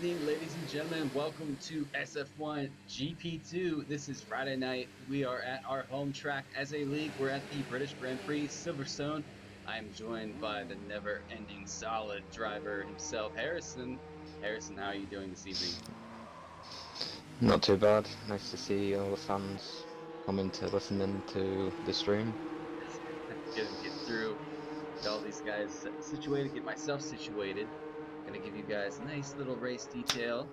evening, ladies and gentlemen. Welcome to SF1 GP2. This is Friday night. We are at our home track as a league. We're at the British Grand Prix Silverstone. I am joined by the never-ending solid driver himself, Harrison. Harrison, how are you doing this evening? Not too bad. Nice to see all the fans coming to listen in to the stream. Gonna get through, get all these guys situated, get myself situated. Gonna give you guys a nice little race detail.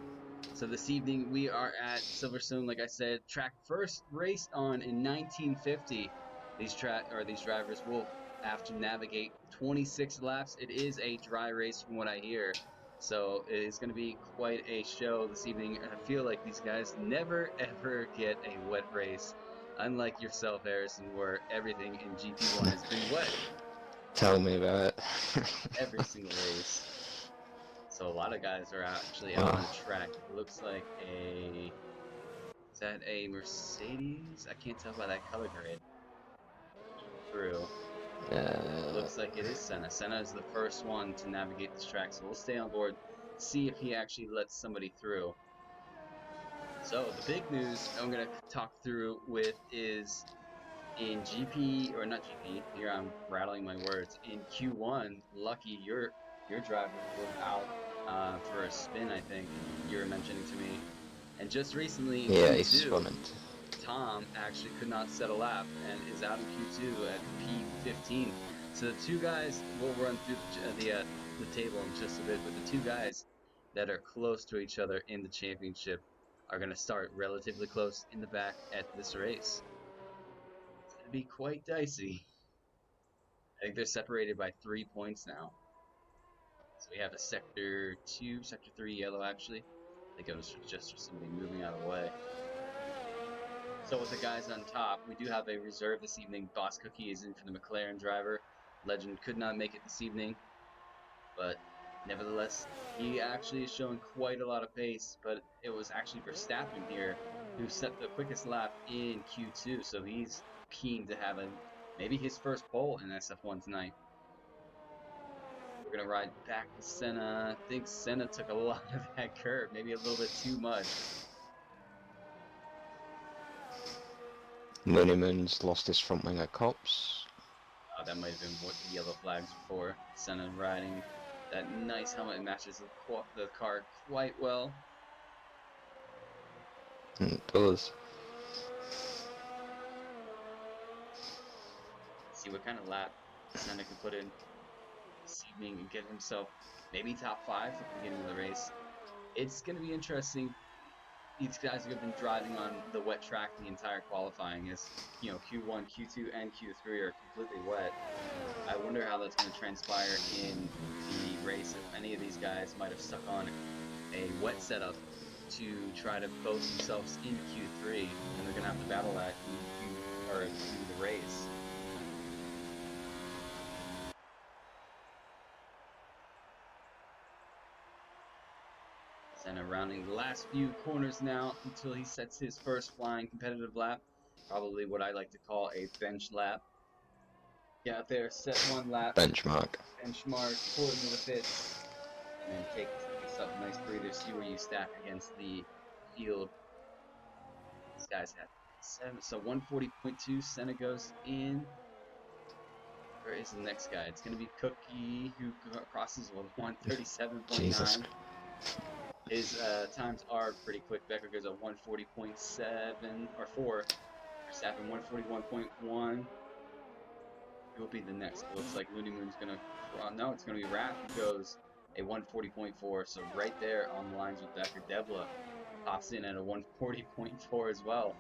So this evening we are at Silverstone, like I said, track first raced on in 1950. These drivers will have to navigate 26 laps. It is a dry race from what I hear. So it is going to be quite a show this evening. I feel like these guys never ever get a wet race. Unlike yourself, Harrison, where everything in GP1 has been wet Tell me about it. every single race. So a lot of guys are actually out on the Oh, track. It looks like is that a Mercedes? I can't tell by that color grade through. uh, Looks like it is Senna. Senna is the first one to navigate this track, so we'll stay on board, see if he actually lets somebody through. So the big news I'm going to talk through with is in GP, or not GP, here I'm rattling my words. In Q1, Lucky, your driver was out for a spin, I think you were mentioning to me. And just recently in yeah, he's Q2, spun. Tom actually could not set a lap and is out in Q2 at P15. So the two guys, we'll run through the table in just a bit, but the two guys that are close to each other in the championship are going to start relatively close in the back at this race. It's going to be quite dicey. I think they're separated by 3 points now. So we have a sector 2, sector 3 yellow actually. I think it was just for somebody moving out of the way. So with the guys on top, we do have a reserve this evening. Boss Cookie is in for the McLaren driver. Legend could not make it this evening, but nevertheless, he actually is showing quite a lot of pace. But it was actually Verstappen here who set the quickest lap in Q2, so he's keen to have maybe his first pole in SF1 tonight. We're gonna ride back to Senna. I think Senna took a lot of that curve, maybe a little bit too much. Looney Moon's lost his front wing at Cops. That might have been what the yellow flags were for. Senna riding that nice helmet matches the car quite well. It does. See what kind of lap Senna can put in this evening and get himself maybe top 5 at the beginning of the race. It's going to be interesting. These guys have been driving on the wet track the entire qualifying as, Q1, Q2, and Q3 are completely wet. I wonder how that's going to transpire in the race if any of these guys might have stuck on a wet setup to try to boat themselves into Q3, and they're going to have to battle that through the race. Senna rounding the last few corners now until he sets his first flying competitive lap. Probably what I like to call a bench lap. Get out there, set one lap, Benchmark. benchmark, pull it into the pits, and then take yourself a nice breather, see where you stack against the field. These guys have 7, so 140.2. Senna goes in. Where is the next guy? It's going to be Cookie, who crosses with Jesus. 137.9. His times are pretty quick. Becker goes at 140.7 or 4. Verstappen 141.1. Who will be the next? It looks like Looney Moon's going to. No, it's going to be Raph who goes a 140.4. So right there on the lines with Becker. Devla pops in at a 140.4 as well.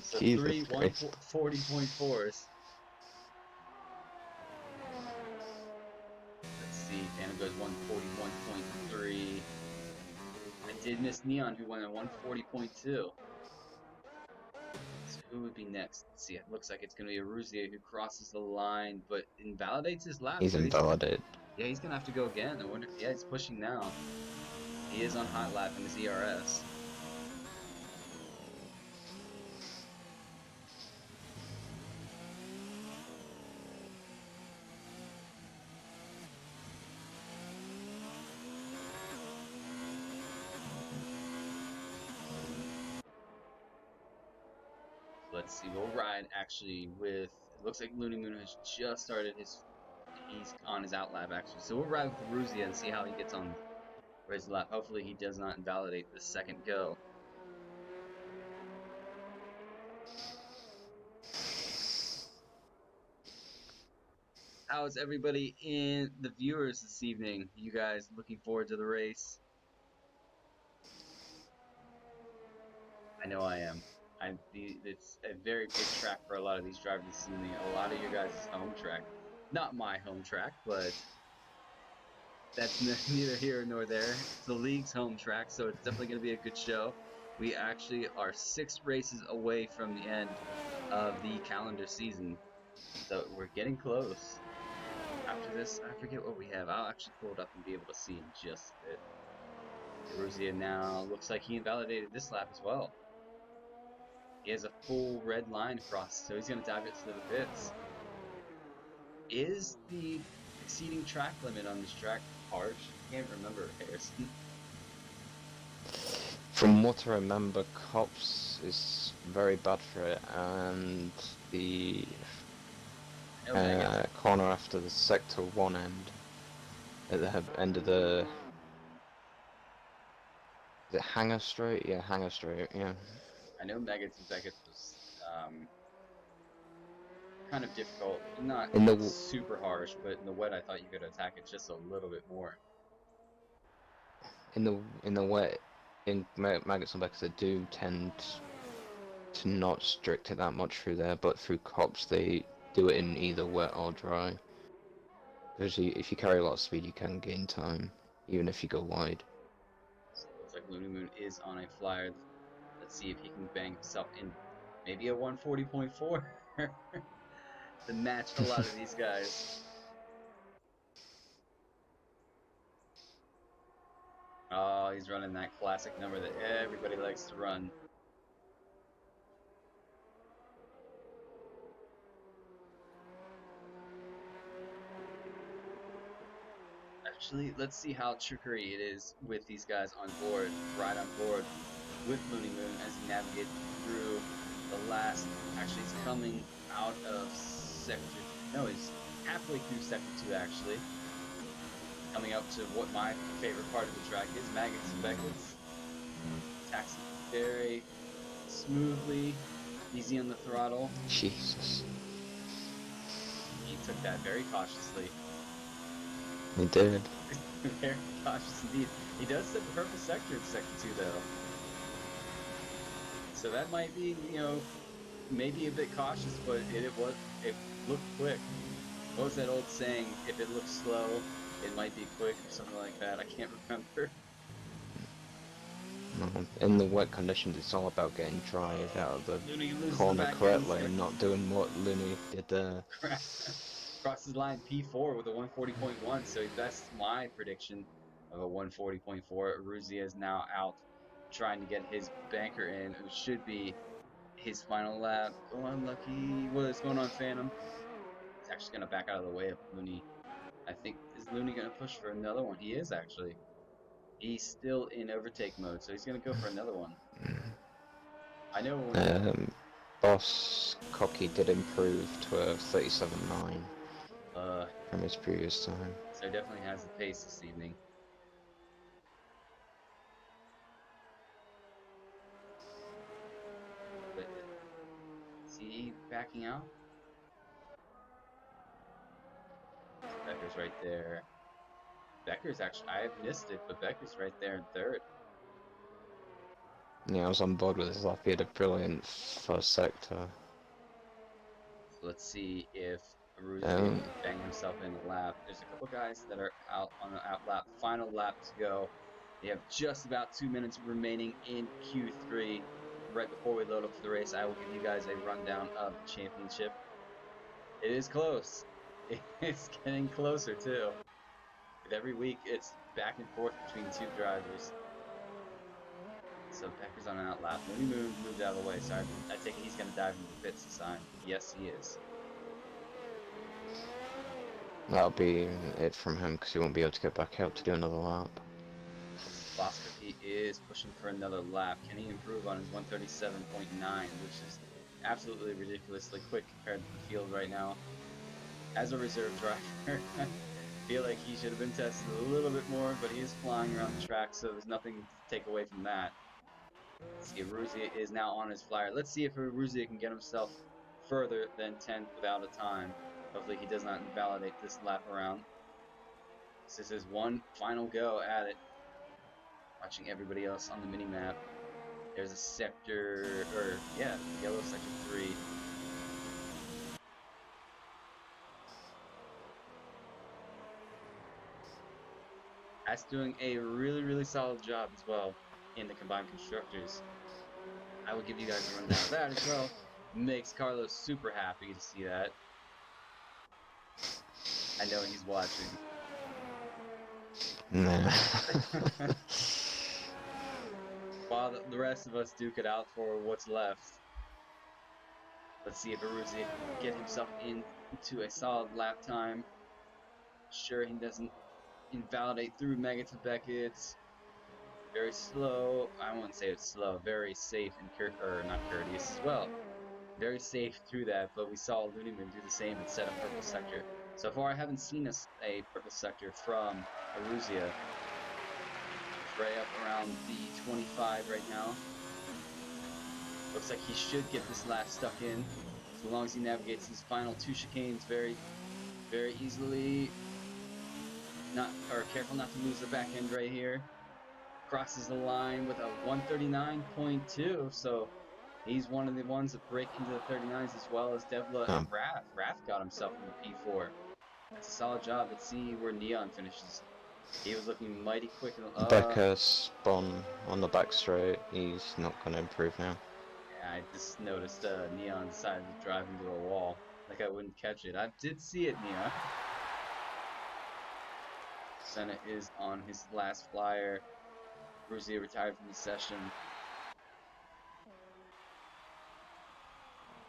So Jesus three Christ. 140.4s. Let's see. Phantom goes 141.3. I did miss Neon, who went at 140.2. So who would be next? Let's see. It looks like it's going to be a Rousier who crosses the line, but invalidates his lap. He's So invalidated. he's going to have to go again. I wonder. Yeah, he's pushing now. He is on hot lap in his ERS. Let's see. We'll ride actually with. It looks like Looney Moon has just started his. He's on his out lap actually. So we'll ride with Ruzia and see how he gets on for his lap. Hopefully he does not invalidate the second go. How's everybody in the viewers this evening? You guys looking forward to the race? I know I am. It's a very big track for a lot of these drivers this evening. A lot of your guys' home track. Not my home track, but that's neither here nor there. It's the league's home track, so it's definitely going to be a good show. We actually are 6 races away from the end of the calendar season, so we're getting close. After this, I forget what we have. I'll actually pull it up and be able to see in just a bit. Eruzia now looks like he invalidated this lap as well. He has a full red line across, so he's going to dive it to the pits. Is the exceeding track limit on this track harsh? I can't remember, Harrison. From what I remember, Cops is very bad for it, and the corner after the Sector 1 end, at the end of the... Is it Hangar Straight? Yeah, Hangar Straight, yeah. I know Megads and Beckett's was kind of difficult. Not In the super harsh, but in the wet I thought you could attack it just a little bit more. in the wet, in Maggots and Beckers, they do tend to not strict it that much through there, but through Cops they do it in either wet or dry. Because if you carry a lot of speed, you can gain time, even if you go wide. So it looks like Looney Moon is on a flyer. Let's see if he can bang himself in maybe a 140.4 to match a lot of these guys. Oh, he's running that classic number that everybody likes to run. Actually, let's see how trickery it is with these guys on board, right on board with Looney Moon as he navigates through the last. Actually, he's coming out of sector. No, he's halfway through sector 2. Actually, coming up to what my favorite part of the track is, Maggots and Beckett's. Taxi very smoothly, easy on the throttle. Jesus. He took that very cautiously. He did. Very cautious indeed. He does set the purple sector in sector 2 though. So that might be, maybe a bit cautious, but it looked quick. What was that old saying? If it looks slow, it might be quick or something like that. I can't remember. No, in the wet conditions, it's all about getting drive out of the Looney loses corner the back correctly end. and not doing what Looney did there. Crosses line P4 with a 140.1, so that's my prediction of a 140.4. Ruzia is now out trying to get his banker in. It should be his final lap. Oh, unlucky. What is going on, Phantom? He's actually going to back out of the way of Looney. I think, is Looney going to push for another one? He is actually. He's still in overtake mode, so he's going to go for another one. I know when... Boss Cocky did improve to a 37.9 from his previous time. So he definitely has the pace this evening. But is he backing out? Becker's right there. Becker's actually, I missed it, but Becker's right there in third. Yeah, I was on board with his lap. He had a brilliant first sector. So let's see if Aruzia can bang himself in the lap. There's a couple guys that are out on the out lap. Final lap to go. We have just about 2 minutes remaining in Q3. Right before we load up for the race, I will give you guys a rundown of the championship. It is close. It's getting closer too. With every week, it's back and forth between two drivers. So Becker's on an out lap. Looney Moon moved out of the way, so I take it he's going to dive into the pits this time. Yes, he is. That'll be it from him because he won't be able to get back out to do another lap. Foster P is pushing for another lap. Can he improve on his 137.9, which is absolutely ridiculously quick compared to the field right now. As a reserve driver, feel like he should have been tested a little bit more, but he is flying around the track, so there's nothing to take away from that. Let's see, Aruzia is now on his flyer. Let's see if Aruzia can get himself further than 10th without a time. Hopefully he does not invalidate this lap around. This is his one final go at it. Watching everybody else on the mini map. There's a sector, or yeah, yellow sector 3. That's doing a really, really solid job as well in the combined constructors. I will give you guys a rundown of that as well. Makes Carlos super happy to see that. I know he's watching. Nah. While the rest of us duke it out for what's left. Let's see if Aruzia can get himself into a solid lap time. Sure, he doesn't invalidate through Mega to Beckett. Very slow. I wouldn't say it's slow. Very safe and or not courteous as well. Very safe through that, but we saw Looneyman do the same and set a purple sector. So far, I haven't seen a purple sector from Aruzia. It's right up around the 25 right now. Looks like he should get this lap stuck in, so long as he navigates his final two chicanes very, very easily. Careful not to lose the back end right here. Crosses the line with a 139.2, so he's one of the ones that break into the 39s as well as Devla and Raph. Raph got himself into P4. That's a solid job. Let's see where Neon finishes. He was looking mighty quick. Becker spun on the back straight. He's not going to improve now. Yeah, I just noticed Neon decided to drive into a wall. Like I wouldn't catch it. I did see it, Neon. Senna is on his last flyer. Ruzia retired from the session.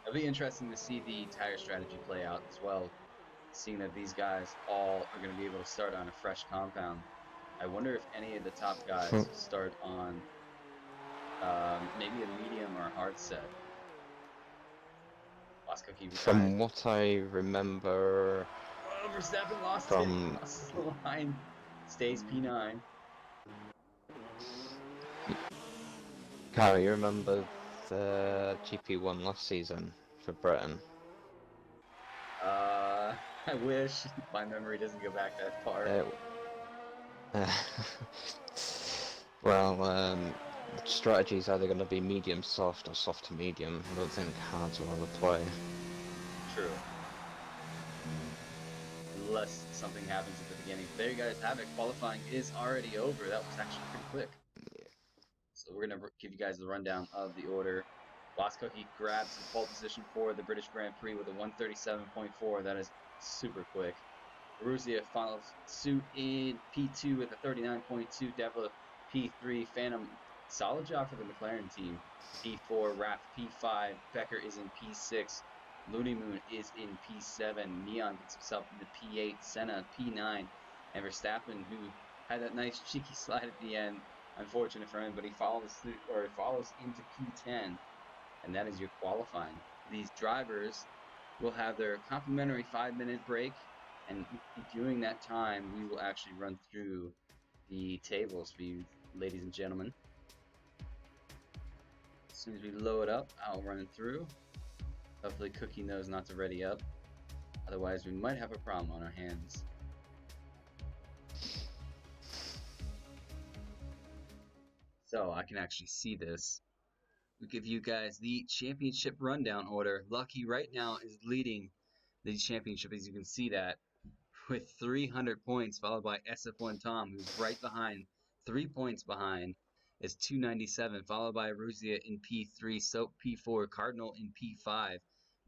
It'll be interesting to see the tire strategy play out as well, seeing that these guys all are going to be able to start on a fresh compound. I wonder if any of the top guys start on maybe a medium or a hard set. Lost Cookie retired. From what I remember... Oh, Verstappen lost it. Lost the line. Stays P9. Kyle, you remember the GP1 last season for Britain? I wish my memory doesn't go back that far. Well, strategy's either going to be medium soft or soft to medium. I don't think hard's will ever play. True. Unless something happens at the beginning. There you guys have it. Qualifying is already over. That was actually pretty quick. So we're going to give you guys the rundown of the order. Wasco, he grabs the pole position for the British Grand Prix with a 137.4. That is super quick. Aruzia follows suit in P2 with a 39.2. Devla P3. Phantom, solid job for the McLaren team. P4. Raph P5. Becker is in P6. Looney Moon is in P7. Neon gets himself into P8. Senna P9. And Verstappen, who had that nice cheeky slide at the end, unfortunate for him, but he follows into P10, and that is your qualifying. These drivers will have their complimentary 5-minute break, and during that time, we will actually run through the tables for you, ladies and gentlemen. As soon as we load up, I'll run it through. Hopefully Cookie knows not to ready up. Otherwise, we might have a problem on our hands. So I can actually see this. We give you guys the championship rundown order. Lucky right now is leading the championship, as you can see that, with 300 points, followed by SF1 Tom, who's right behind, 3 points behind, is 297, followed by Ruzia in P3, Soap P4, Cardinal in P5,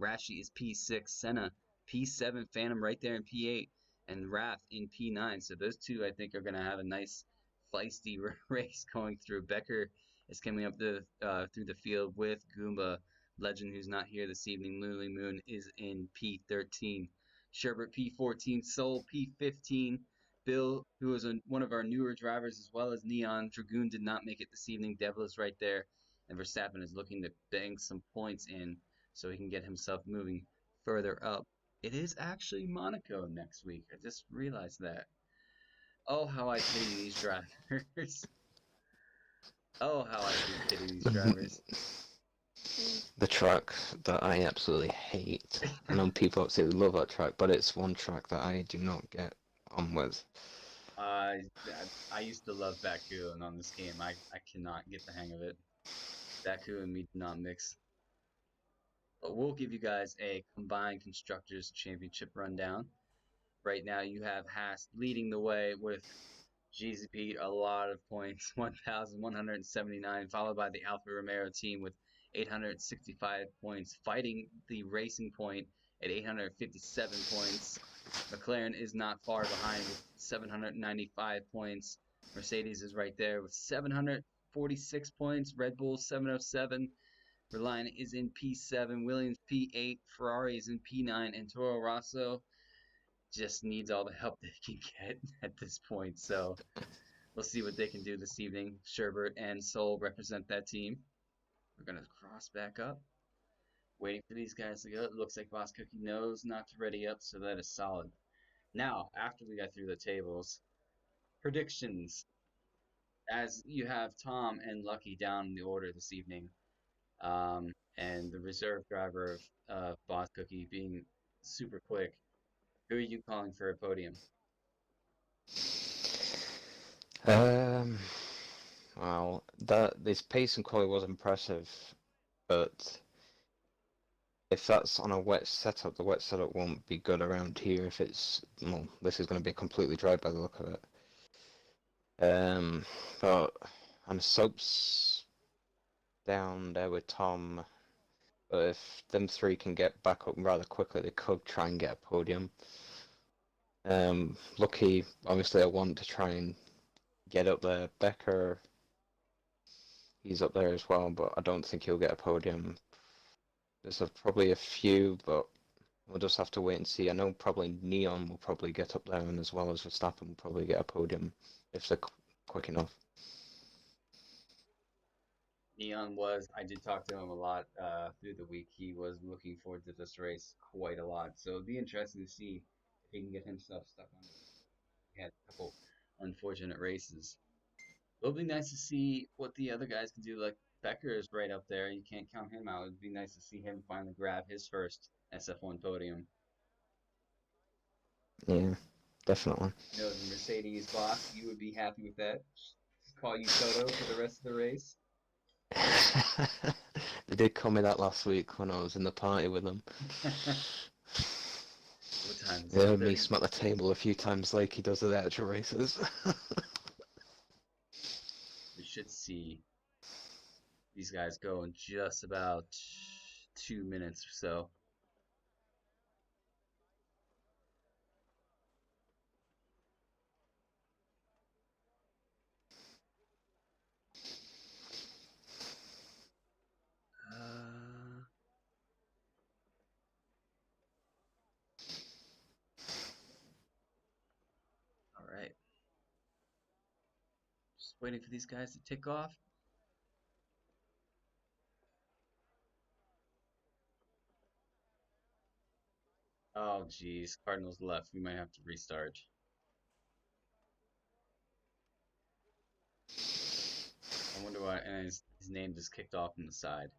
Rashi is P6, Senna P7, Phantom right there in P8, and Wrath in P9. So those two, I think, are going to have a nice feisty race going through. Becker is coming up through the field with Goomba. Legend, who's not here this evening, Lily Moon, is in P13. Sherbert P14, Soul P15, Bill, who is one of our newer drivers, as well as Neon. Dragoon did not make it this evening. Devil is right there, and Verstappen is looking to bang some points in so he can get himself moving further up. It is actually Monaco next week. I just realized that. Oh, how I pity these drivers. Oh, how I do pity these drivers. The track that I absolutely hate. I know people absolutely love that track, but it's one track that I do not get on with. I I used to love Baku, and on this game, I cannot get the hang of it. Baku and me do not mix. But we'll give you guys a combined constructors championship rundown. Right now, you have Haas leading the way with GZP a lot of points, 1,179, followed by the Alfa Romeo team with 865 points, fighting the Racing Point at 857 points. McLaren is not far behind with 795 points. Mercedes is right there with 746 points. Red Bull 707. Reliant is in P7. Williams P8. Ferrari is in P9. And Toro Rosso just needs all the help they can get at this point. So we'll see what they can do this evening. Sherbert and Soul represent that team. We're going to cross back up. Waiting for these guys to go. It looks like Boss Cookie knows not to ready up, so that is solid. Now, after we got through the tables, predictions. As you have Tom and Lucky down in the order this evening, and the reserve driver of Boss Cookie being super quick, who are you calling for a podium? Um, well, that this pace and quality was impressive, but if that's on a wet setup, the wet setup won't be good around here. If it's well, this is going to be completely dry by the look of it. But and Soap's down there with Tom. But if them three can get back up rather quickly, they could try and get a podium. Lucky, obviously, I want to try and get up there. Becker, he's up there as well, but I don't think he'll get a podium. There's probably a few, but we'll just have to wait and see. I know probably Neon will probably get up there, and as well as Verstappen will probably get a podium if they're quick enough. Neon was, I did talk to him a lot through the week. He was looking forward to this race quite a lot. So it'd be interesting to see if he can get himself stuck on it. He had a couple unfortunate races. It'll be nice to see what the other guys can do. Like Becker is right up there. You can't count him out. It'd be nice to see him finally grab his first SF1 podium. Yeah, definitely. I know as a Mercedes boss, you would be happy with that. Just call you Toto for the rest of the race. They did call me that last week when I was in the party with them. What time is They it? heard me 30. smack the table a few times like he does at the actual races. We should see these guys go in just about 2 minutes or so. Uh, all right. Just waiting for these guys to tick off. Oh, geez. Cardinals left. We might have to restart. I wonder why. And his name just kicked off on the side.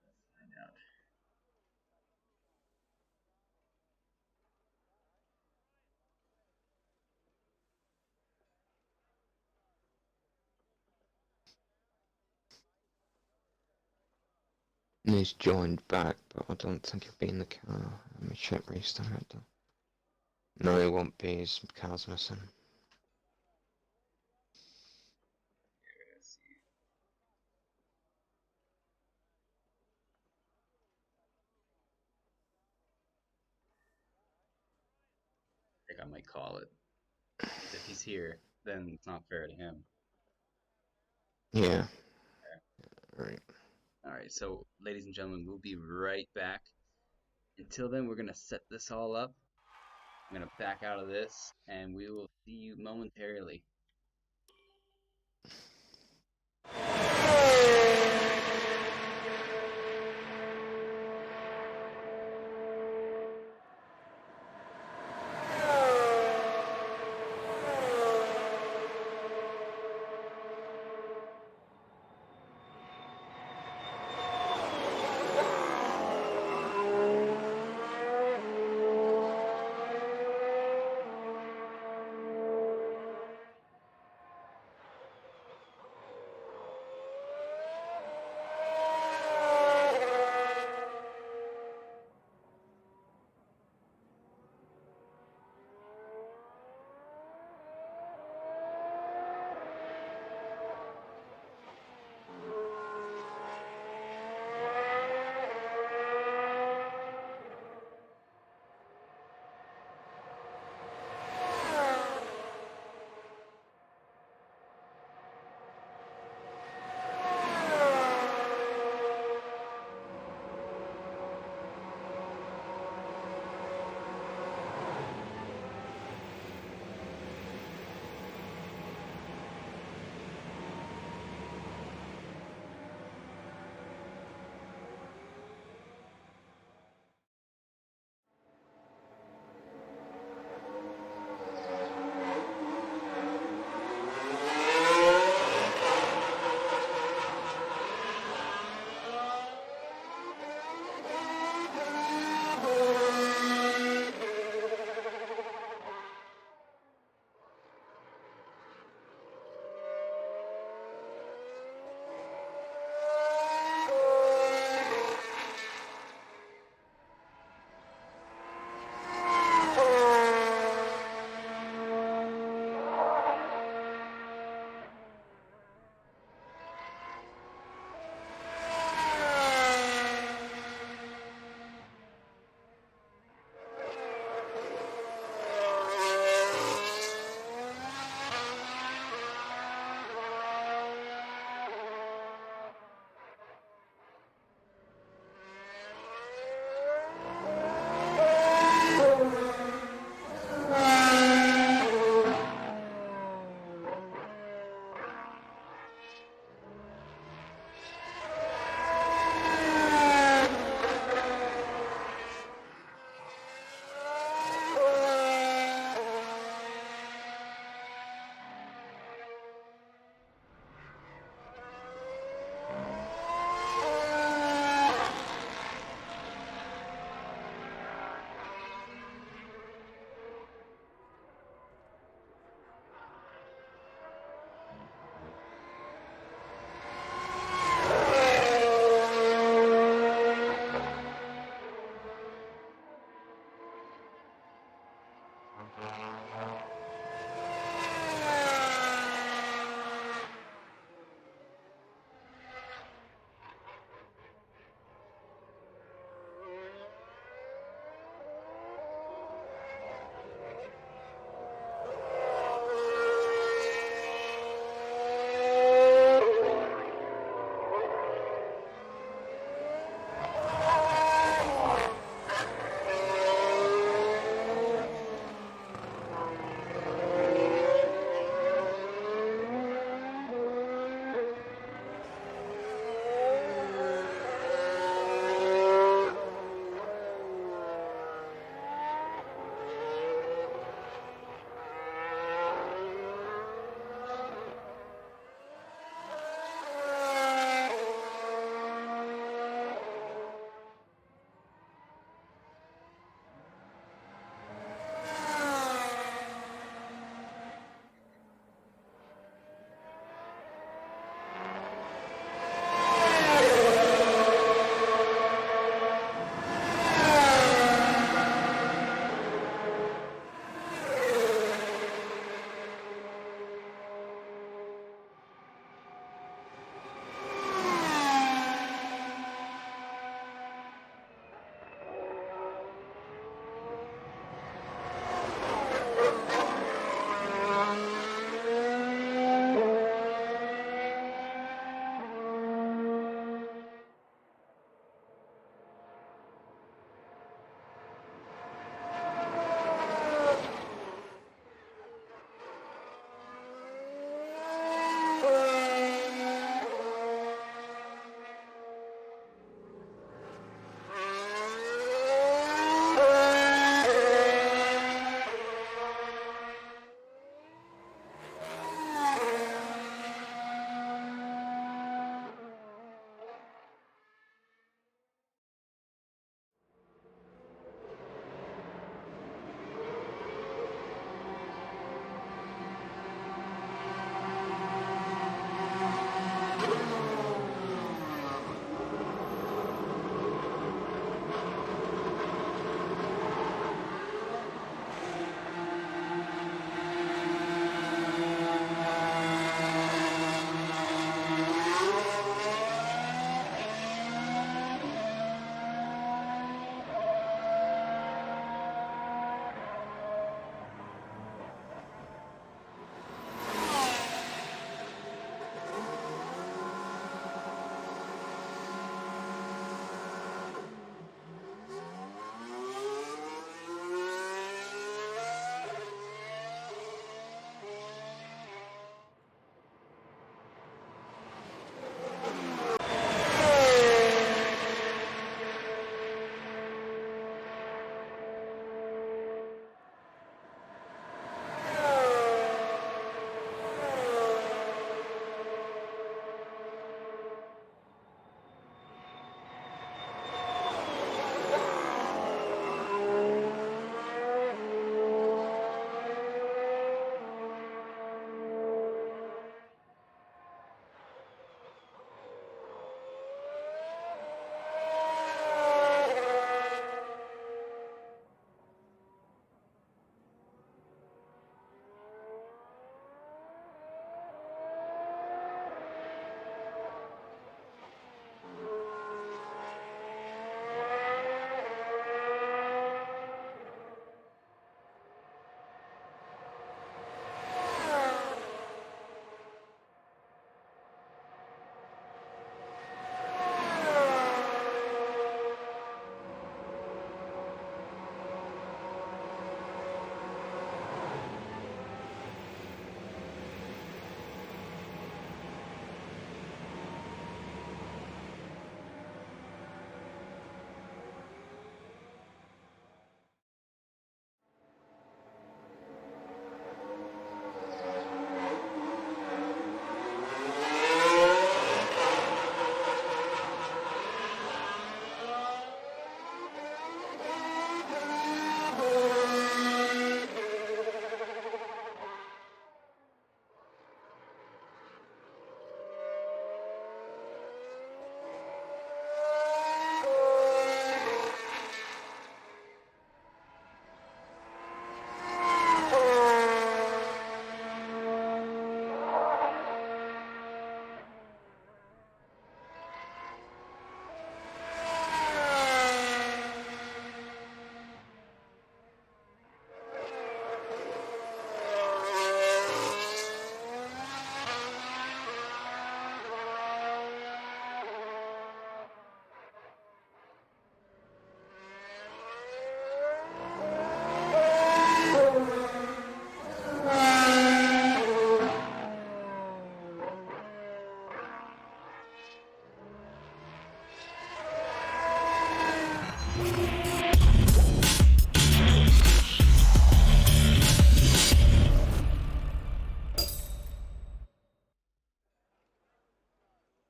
Let's find out. And he's joined back, but I don't think he'll be in the car. Let me check restart though. No, he won't be. His car's missing. Let's see. I think I might call it. Because if he's here, then it's not fair to him. Yeah. Right. All right. So, ladies and gentlemen, we'll be right back. Until then, we're going to set this all up. I'm going to back out of this, and we will see you momentarily.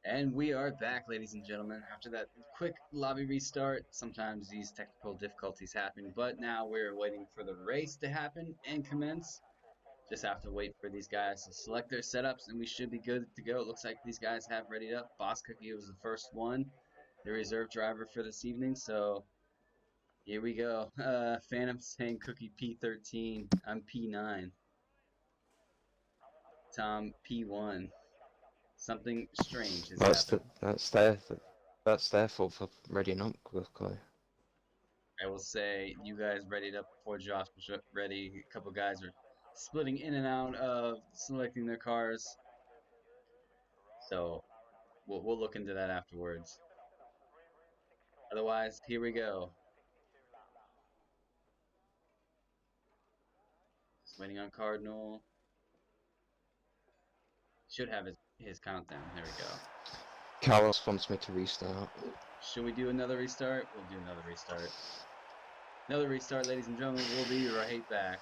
And we are back, ladies and gentlemen, after that quick lobby restart. Sometimes these technical difficulties happen, but now we're waiting for the race to happen and commence. Just have to wait for these guys to select their setups, and we should be good to go. It looks like these guys have readied up. Boss Cookie was the first one, the reserve driver for this evening, so here we go. Phantom saying Cookie P13. I'm P9. Tom P1. Something strange has That's happened. that's their fault for readying up quickly. I will say you guys readied up before Josh was ready. A couple guys are splitting in and out of selecting their cars, so we'll look into that afterwards. Otherwise, here we go. Just waiting on Cardinal. Should have his countdown. There we go. Carlos wants me to restart. Should we do another restart? We'll do another restart. Another restart, ladies and gentlemen. We'll be right back.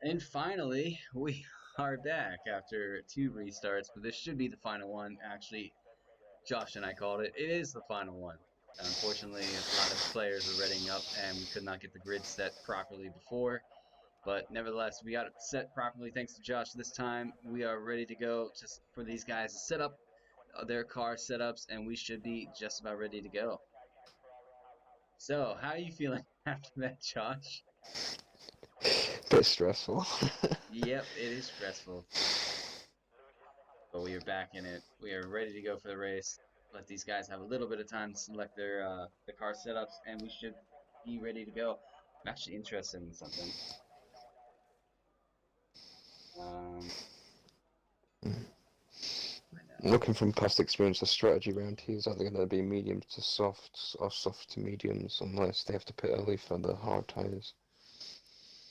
And finally, we are back after 2 restarts, but this should be the final one. Actually, Josh and I called it. It is the final one. Unfortunately, a lot of players were readying up, and we could not get the grid set properly before. But nevertheless, we got it set properly thanks to Josh this time. We are ready to go just for these guys to set up their car setups, and we should be just about ready to go. So, how are you feeling after that, Josh? Bit stressful. Yep, it is stressful. But we are back in it. We are ready to go for the race. Let these guys have a little bit of time to select their car setups, and we should be ready to go. I'm actually interested in something. Um, I know. Looking from past experience, the strategy around here is either going to be mediums to softs or soft to mediums, unless they have to pit early for the hard tires.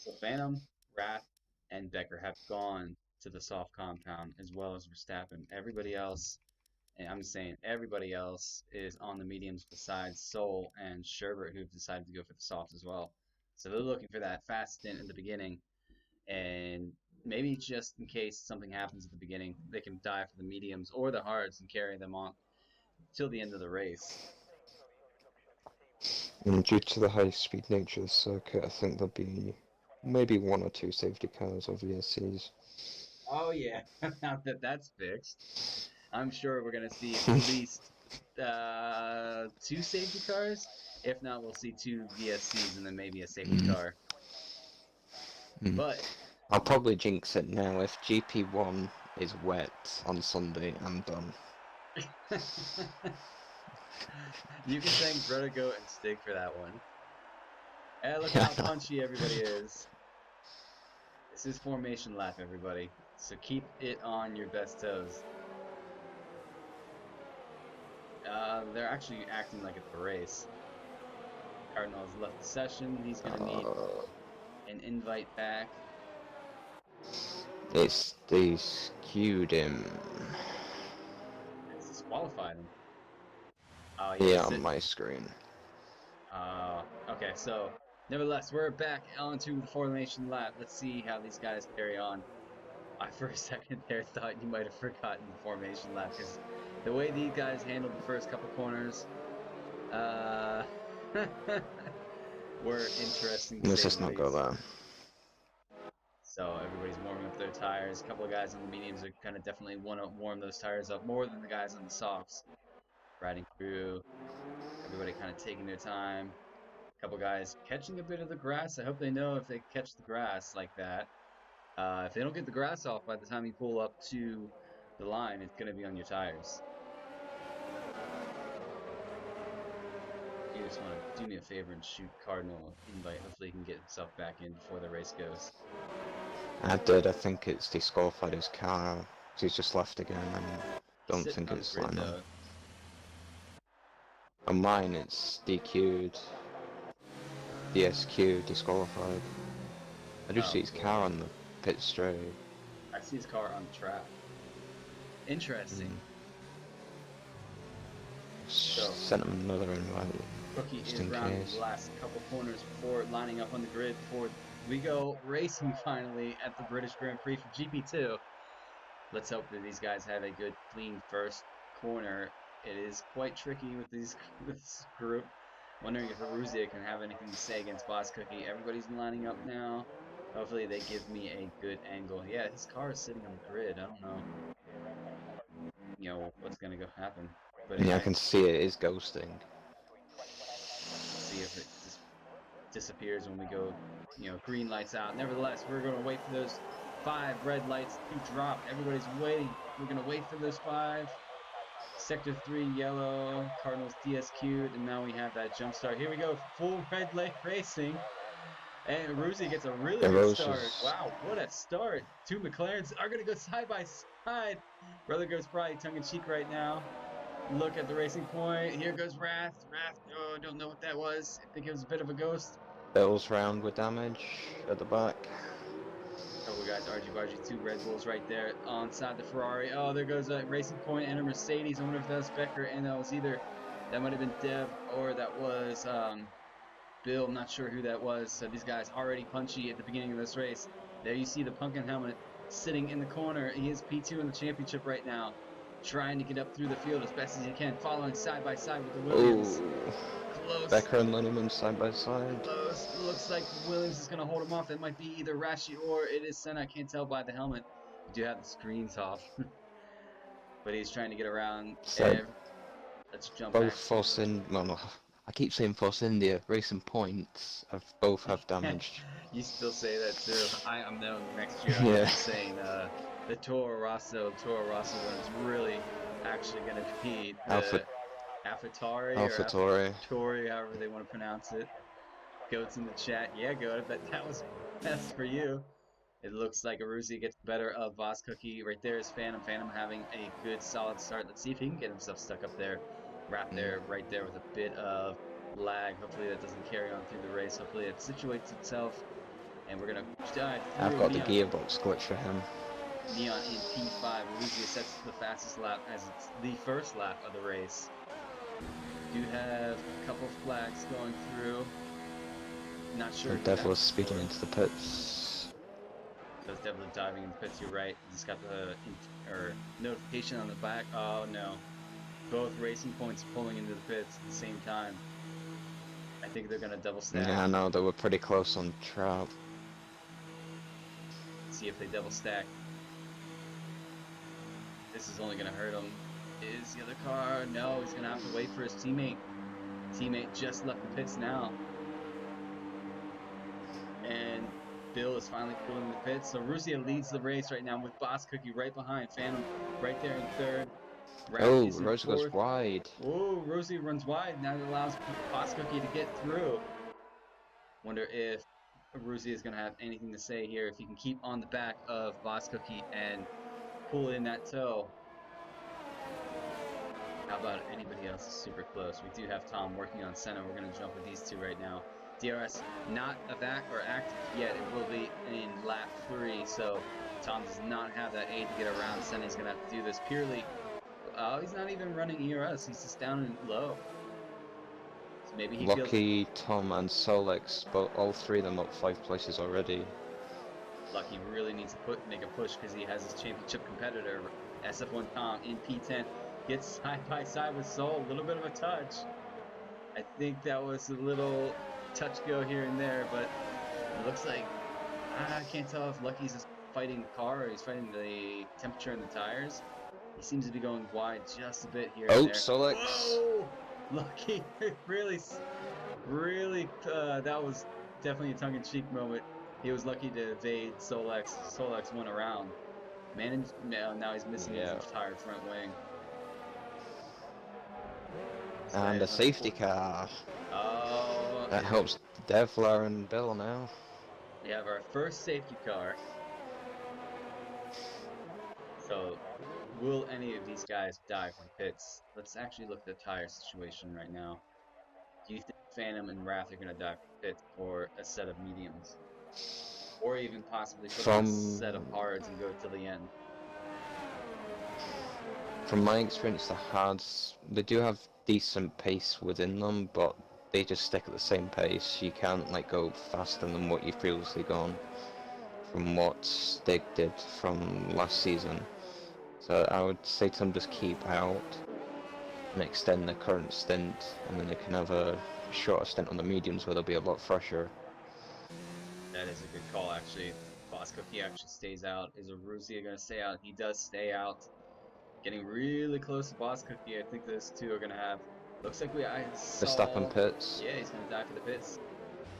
So Phantom, Wrath, and Becker have gone to the soft compound as well as Verstappen. Everybody else, and I'm saying everybody else, is on the mediums besides Soul and Sherbert, who've decided to go for the softs as well. So they're looking for that fast stint in the beginning, and maybe just in case something happens at the beginning, they can dive for the mediums or the hards and carry them on till the end of the race. And due to the high-speed nature of the circuit, I think there'll be maybe 1 or 2 safety cars or VSCs. Oh yeah, now that that's fixed, I'm sure we're gonna see at least 2 safety cars. If not, we'll see 2 VSCs and then maybe a safety Mm. car. Mm. But I'll probably jinx it now. If GP1 is wet on Sunday, I'm done. you can thank Brother Goat and Stig for that one. Hey, look Yeah, how I know. punchy everybody is. This is formation lap, everybody. So keep it on your best toes. They're actually acting like it's a race. Cardinal has left the session. He's gonna need Uh, an invite back. it's they skewed him. It's disqualified him. Oh yeah, Yeah, on my screen. okay. So nevertheless, we're back onto the formation lap. Let's see how these guys carry on. I for a second there thought you might have forgotten the formation lap because the way these guys handled the first couple corners, uh, were interesting to Let's say the just not go least. there. So everybody's warming up their tires. A couple of guys on the mediums are kind of definitely want to warm those tires up more than the guys on the softs. Riding through, everybody kind of taking their time. A couple guys catching a bit of the grass. I hope they know if they catch the grass like that. If they don't get the grass off by the time you pull up to the line, it's going to be on your tires. You just want to do me a favor and shoot Cardinal invite. Hopefully he can get himself back in before the race goes. I did. I think it's disqualified his car. He's just left again, and He's don't sitting think on the it's grid like no. though. On mine, it's DQ'd, DSQ, disqualified. I do Oh, see his cool. car on the pit straight. I see his car on the track. Interesting. Mm. So Sent him another invite, Cookie just is in rounding the case. last couple corners before lining up on the grid before we go racing finally at the British Grand Prix for GP2. Let's hope that these guys have a good, clean first corner. It is quite tricky with this group. Wondering if Aruzia can have anything to say against Boss Cookie. Everybody's lining up now. Hopefully they give me a good angle. Yeah, his car is sitting on the grid. I don't know, what's gonna go happen. But Yeah, I anyway, can see it is ghosting. let's see if it just disappears when we go, green lights out. Nevertheless, we're going to wait for those 5 red lights to drop. Everybody's waiting. We're going to wait for those 5. Sector 3 yellow, Cardinals DSQ'd, and now we have that jump start. Here we go, full red light racing. And Ruzi gets a really And good Rose start. is Wow, what a start. 2 McLarens are going to go side by side. Brother goes probably tongue in cheek right now. Look at the racing point. Here goes Wrath. Wrath, oh, don't know what that was. I think it was a bit of a ghost. Bills round with damage at the back. Couple guys argy-bargy, 2 Red Bulls right there onside the Ferrari. Oh, there goes a Racing Point and a Mercedes. I wonder if that was Becker and that was either, that might have been Dev or that was Bill. I'm not sure who that was. So these guys already punchy at the beginning of this race. There you see the pumpkin helmet sitting in the corner. He is P2 in the championship right now, trying to get up through the field as best as he can, following side by side with the Williams. Oh, Close, Becker and Linneman side by side. close. Looks like Williams is going to hold him off. That might be either Rashi or it is Senna. I can't tell by the helmet. We do have the screens off. But he's trying to get around. So Let's jump both back. Force in, well, no, I keep saying Force India, Racing Points, have both have damage. You still say that too. I'm known next year. I'm going to Yeah, be saying the Toro Rosso one is really actually going to be Alpha the AlphaTauri or AlphaTauri. AlphaTauri, however they want to pronounce it. Goats in the chat. Yeah, Goat. I bet that was best for you. It looks like Arusi gets the better of Boss Cookie. Right there is Phantom. Phantom having a good solid start. Let's see if he can get himself stuck up there. Wrapped there, right there with a bit of lag. Hopefully that doesn't carry on through the race. Hopefully it situates itself. And we're going to dive I've through got the Neon. gearbox glitch for him. Neon in P5. Aruzia sets the fastest lap as it's the first lap of the race. Do have a couple flags going through. Not sure The exactly. Devil is speeding into the pits. So it's definitely diving in the pits. You're right. Just got the notification on the back. Oh no! Both racing points pulling into the pits at the same time. I think they're gonna double stack. Yeah, I know, they were pretty close on trap. See if they double stack. This is only gonna hurt him. Is the other car? No, he's gonna have to wait for his teammate. Teammate just left the pits now, and Bill is finally pulling the pits. So Rusia leads the race right now with Boss Cookie right behind. Phantom right there in third. Raph Oh, is in Rosa goes fourth. wide. Whoa, Rosie runs wide. Now it allows Boss Cookie to get through. Wonder if Rosie is going to have anything to say here. If he can keep on the back of Boss Cookie and pull in that toe. How about anybody else is super close? We do have Tom working on Senna. We're going to jump with these two right now. DRS not evac or active yet. It will be in lap 3. So Tom does not have that aid to get around Senna. He's going to have to do this purely. Oh, he's not even running ERS. He's just down and low. So maybe he feels Lucky, Tom, and Solex, but all three of them up 5 places already. Lucky really needs to make a push because he has his championship competitor, SF1 Tom, in P10. Gets side by side with Soul. A little bit of a touch. I think that was a little touch go here and there, but it looks like I can't tell if Lucky's just fighting the car or he's fighting the temperature in the tires. He seems to be going wide just a bit here and Oh, there. Solex! Whoa! Lucky really, that was definitely a tongue-in-cheek moment. He was lucky to evade Solex. Solex went around. Now he's missing his Yeah. entire front wing. This guy And a is on safety car. Oh, That helps Devlar and Bill now. we have our first safety car. So, will any of these guys die from pits? Let's actually look at the tire situation right now. Do you think Phantom and Wrath are going to die from pits or a set of mediums? Or even possibly put on a set of From hards and go till the end? from my experience, the hards, they do have decent pace within them, but they just stick at the same pace. You can't like go faster than what you've previously gone from what Stig did from last season. So I would say to them just keep out and extend the current stint, and then they can have a shorter stint on the mediums where they'll be a lot fresher. That is a good call, actually. Boss Cookie actually stays out. Is Aruzia going to stay out? He does stay out. Getting really close to Boss Cookie. I think those two are going to have. Looks like I Verstappen saw. pits. Yeah, he's going to die for the pits.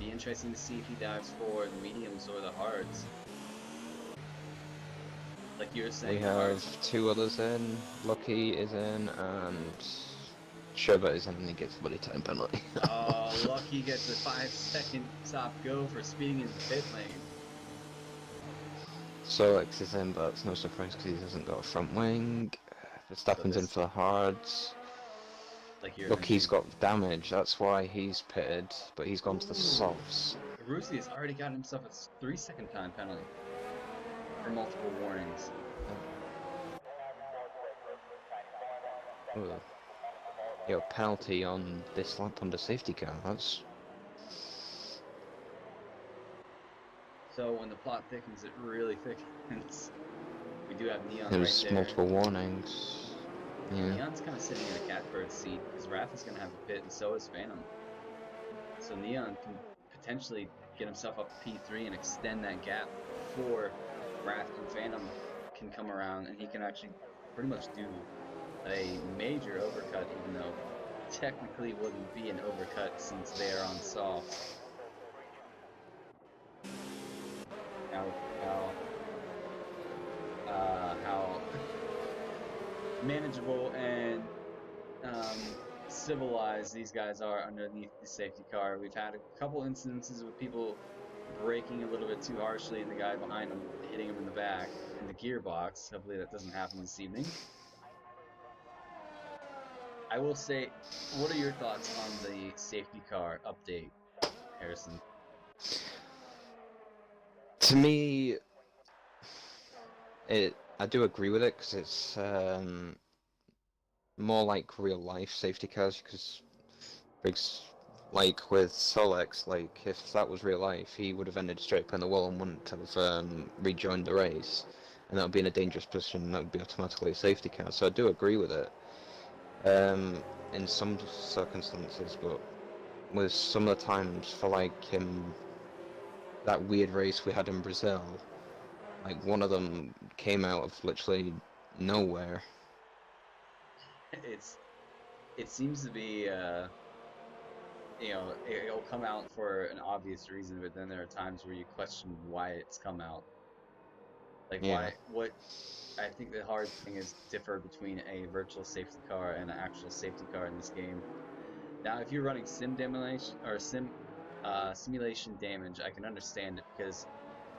Be interesting to see if he dives for the mediums or the hards. Like you were We saying, the have hards. 2 others in. Lucky is in, and Sherbert is in, and he gets a bloody time penalty. Oh, Lucky gets a 5-second stop go for speeding into the pit lane. Solex is in, but it's no surprise because he hasn't got a front wing. So Verstappen's in this, for the hards. like you were Lucky's mentioning. got damage, that's why he's pitted, but he's gone to the Ooh. softs. Arusi has already gotten himself a 3-second time penalty for multiple warnings. Oh, penalty on this lap under safety car. That's So when the plot thickens, it really thickens. We do have Neon right There's there. multiple warnings. Yeah. Neon's kind of sitting in a catbird seat because Raph is going to have the pit, and so is Phantom. So Neon can potentially get himself up to P3 and extend that gap before Raph and Phantom can come around, and he can actually pretty much do a major overcut, even though technically wouldn't be an overcut since they are on softs. Now look at how manageable and civilized these guys are underneath the safety car. We've had a couple incidences with people braking a little bit too harshly and the guy behind them hitting him in the back in the gearbox. Hopefully that doesn't happen this evening. I will say, what are your thoughts on the safety car update, Harrison? To me, I do agree with it because it's more like real life safety cars. Because like with Solex, like if that was real life, he would have ended straight up in the wall and wouldn't have rejoined the race, and that would be in a dangerous position. And that would be automatically a safety car. So I do agree with it in some circumstances, but with some of the times for like that weird race we had in Brazil, like one of them came out of literally nowhere. It's it seems to be it'll come out for an obvious reason, but then there are times where you question why it's come out. Like Yeah. why what I think the hard thing is differ between a virtual safety car and an actual safety car in this game. Now, if you're running sim damage or simulation damage, I can understand it because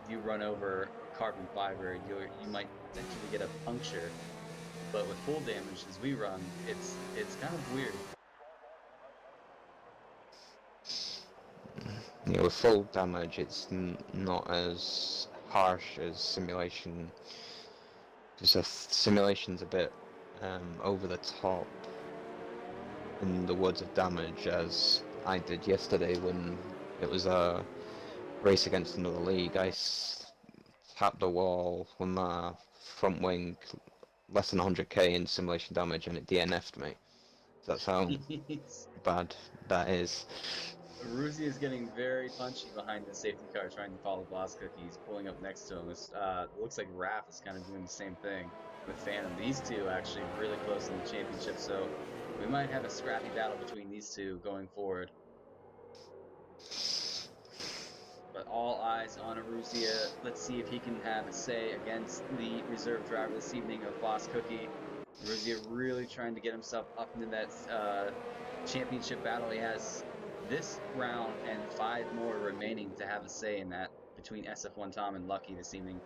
if you run over carbon fiber, you might potentially get a puncture. But with full damage, as we run, it's kind of weird. Yeah, with full damage, it's not as harsh as simulation. Because simulation's a bit over the top in the words of damage, as I did yesterday when it was a race against another league. Tapped the wall with my front wing less than 100k in simulation damage, and it DNF'd me. So that's how bad that is. Rusi is getting very punchy behind the safety car, trying to follow Boss Cookies, pulling up next to him. It looks like Raph is kind of doing the same thing with Phantom. These two actually really close in the championship, so we might have a scrappy battle between these two going forward. But all eyes on Aruzia. Let's see if he can have a say against the reserve driver this evening of Boss Cookie. Aruzia really trying to get himself up into that championship battle. He has this round and 5 more remaining to have a say in that between SF1 Tom and Lucky this evening.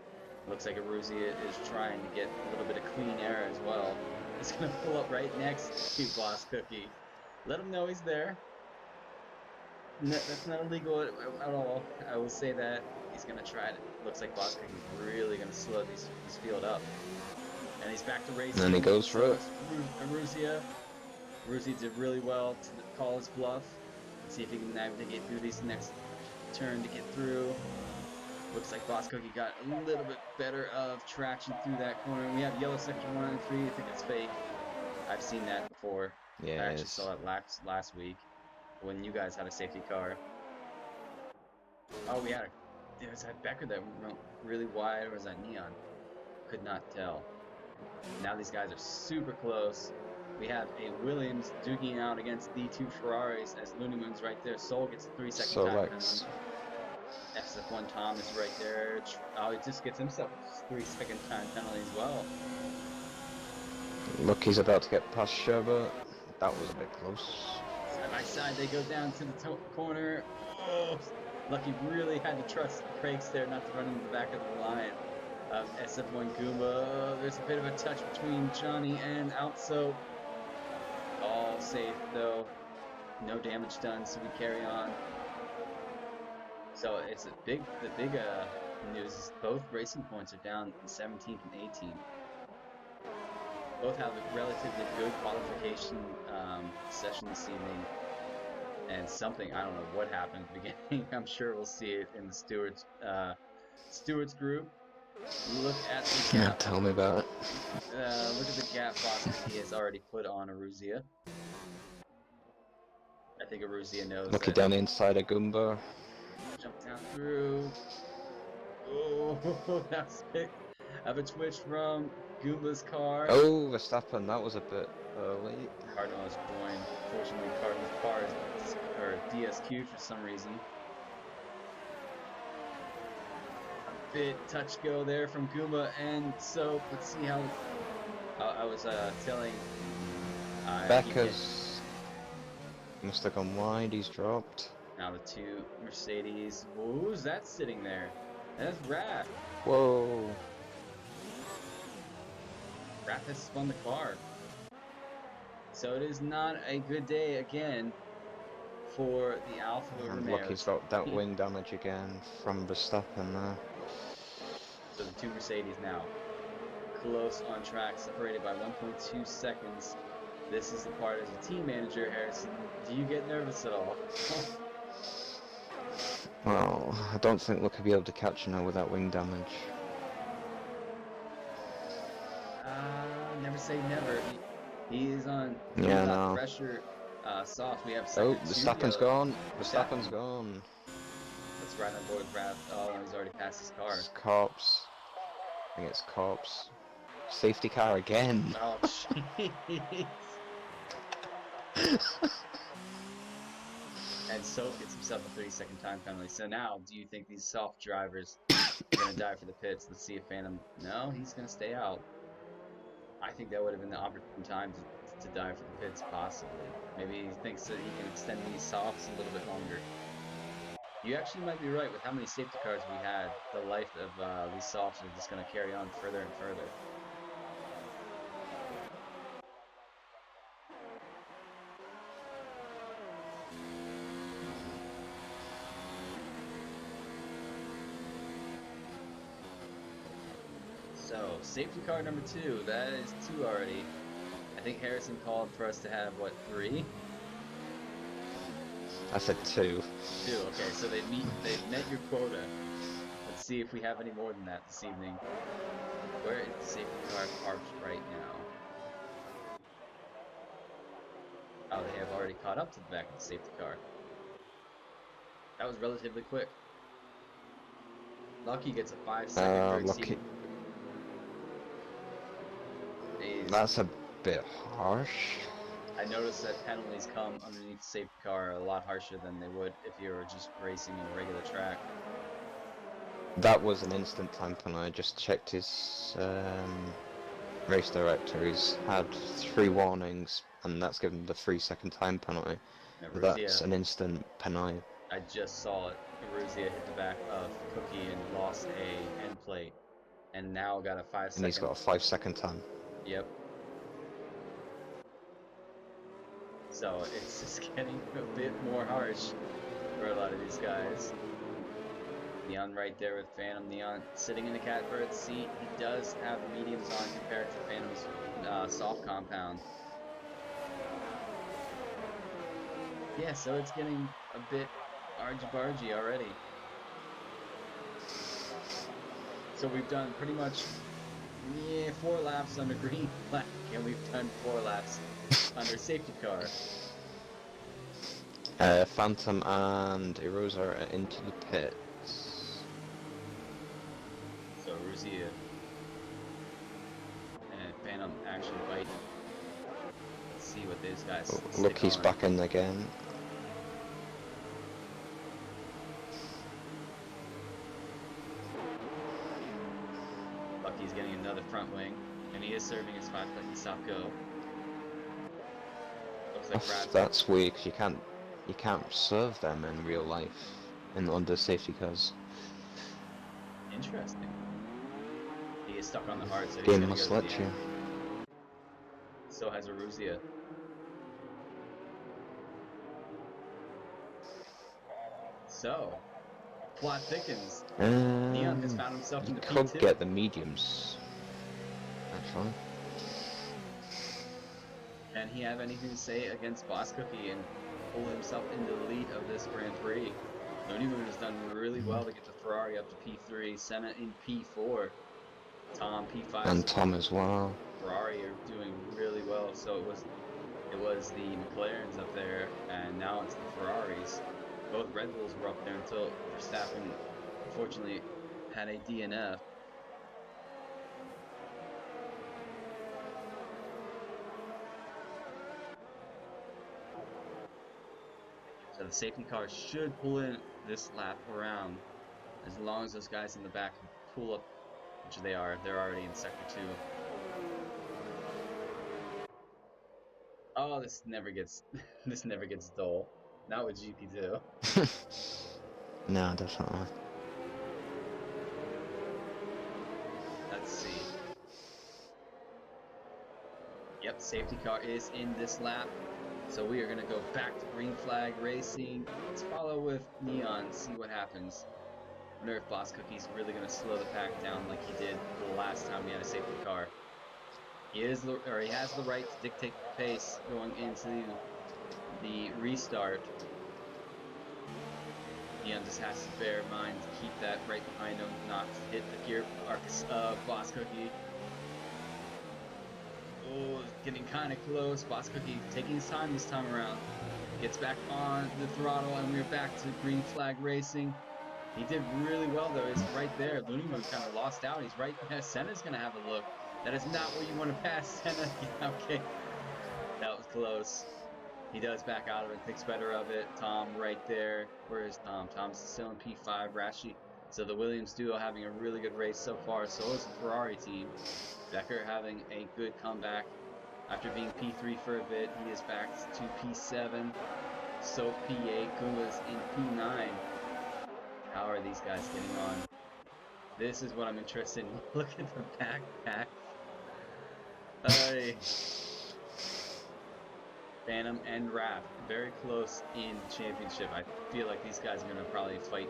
Looks like Aruzia is trying to get a little bit of clean air as well. He's going to pull up right next to Boss Cookie. Let him know he's there. No, that's not illegal at all. I will say that he's gonna try it. Looks like Boss Cookie's really gonna slow these field up, and he's back to And then he racing. goes for So it. is Aruzia. Aruzia did really well to call his bluff. Let's see if he can navigate through this next turn to get through. Looks like Boss Cookie got a little bit better of traction through that corner. We have yellow sector 1 and 3. I think it's fake. I've seen that before. Yeah, I it actually is. saw it last week when you guys had a safety car. Oh, was that Becker that went really wide, or was that Neon? Could not tell. Now these guys are super close. We have a Williams duking out against the two Ferraris as Looney Moon's right there. Soul gets a 3-second So time like, penalty. SF1 Tom is right there. Oh, he just gets himself a 3-second time penalty as well. Lucky's about to get past Sherbert. That was a bit close. Side by side, they go down to the corner. Oh, Lucky really had to trust the brakes there not to run into the back of the line of SF1 Goomba. There's a bit of a touch between Johnny and Outso. All safe though. No damage done, so we carry on. So it's the big news is both racing points are down in 17th and 18th. Both have a relatively good qualification session this evening. And something, I don't know what happened at the beginning. I'm sure we'll see it in the stewards Stewart's group. Look at the Yeah, gap. tell me about it. Look at the gap Boskoky has already put on Aruzia. I think Aruzia knows Looking that. down the inside of Goomba. Jump down through. Oh, that's it. I have a twitch from Goomba's car. Oh, Verstappen, that was a bit early. Cardinal has joined. Unfortunately, Cardinal's car is DSQ'd for some reason. A bit touch go there from Goomba and Soap. Let's see how. I was telling. I keep getting. Becker's must have gone wide, he's dropped. Now the two Mercedes. Who's that sitting there? That's Raph. Whoa. Raph has spun the car. So it is not a good day again for the Alfa And look, he's Romeos. got that wing damage again from Verstappen there. So the two Mercedes now close on track, separated by 1.2 seconds. This is the part as a team manager, Harrison. Do you get nervous at all? Well, I don't think we'll be able to catch him now with that wing damage. Never say never. He is on. Yeah, He's no. pressure soft. We have Oh, sector 2 Verstappen's go. gone. Verstappen's gone. Let's ride on board Raph. Oh, he's already passed his car. It's cops. I think it's cops. Safety car again. Oh, jeez. And Soap gets himself a 30-second time penalty. So now, do you think these soft drivers are going to die for the pits? Let's see if Phantom... No, he's going to stay out. I think that would have been the opportune time to die for the pits, possibly. Maybe he thinks that he can extend these softs a little bit longer. You actually might be right with how many safety cars we had. The life of these softs are just going to carry on further and further. So, safety car number 2, that is 2 already. I think Harrison called for us to have, what, 3? I said 2. 2, okay, so they've met your quota. Let's see if we have any more than that this evening. Where is the safety car parked right now? Oh, they have already caught up to the back of the safety car. That was relatively quick. Lucky gets a 5-second for exceeding. That's a bit harsh. I noticed that penalties come underneath the safety car a lot harsher than they would if you were just racing in a regular track. That was an instant time penalty. I just checked his race director. He's had 3 warnings, and that's given the 3-second time penalty. So that's an instant penalty. I just saw it. Aruzia hit the back of Cookie and lost a end plate, and now got a 5-second. And he's got a 5-second time. Yep. So it's just getting a bit more harsh for a lot of these guys. Neon right there with Phantom. Neon sitting in the catbird seat. He does have mediums on compared to Phantom's soft compound. Yeah, so it's getting a bit argy-bargy already. So we've done pretty much 4 laps under green flag, and we've done 4 laps under safety car. Phantom and Erosa are into the pits. So Aruzia and Phantom actually biting. Let's see what these guys Look, he's back in again. Lucky's getting another front wing, and he is serving his 5-second stop go. Looks like That's weak. You can't serve them in real life under safety cars. Interesting. He is stuck on the hard, so he's Game gonna must go let to the you. end. So has Aruzia. So, plot thickens. Neon has found himself in the P2. Could get the mediums, actually. Can he have anything to say against Boss Cookie and pull himself into the lead of this Grand Prix? Looney Moon has done really well to get the Ferrari up to P3, Senna in P4, Tom P5. And So Tom as well. Ferrari are doing really well. So it was the McLarens up there, and now it's the Ferraris. Both Red Bulls were up there until Verstappen, unfortunately, had a DNF. So the safety car should pull in this lap around, as long as those guys in the back can pull up, which they are. They're already in sector 2. Oh, this never gets this never gets dull. Not with GP2. No, definitely. Let's see. Yep, safety car is in this lap. So we are going to go back to green flag racing. Let's follow with Neon, see what happens. I wonder if Boss Cookie's really going to slow the pack down like he did the last time we had a safety car. He has the right to dictate the pace going into the restart. Neon just has to bear in mind to keep that right behind him, not to hit the gear arcs of Boss Cookie. Oh, getting kind of close. Boss Cookie taking his time this time around. Gets back on the throttle, and we're back to green flag racing. He did really well, though. He's right there. Looney Moon kind of lost out. He's right. Senna's going to have a look. That is not where you want to pass, Senna. Yeah, okay. That was close. He does back out of it, thinks better of it. Tom right there. Where is Tom? Tom's still in P5. Rashi. So the Williams duo having a really good race so far. So is the Ferrari team. Becker having a good comeback. After being P3 for a bit, he is back to P7. So P8. Kuma's in P9. How are these guys getting on? This is what I'm interested in. Look at the backpack. Phantom and Raph, very close in championship. I feel like these guys are gonna probably fight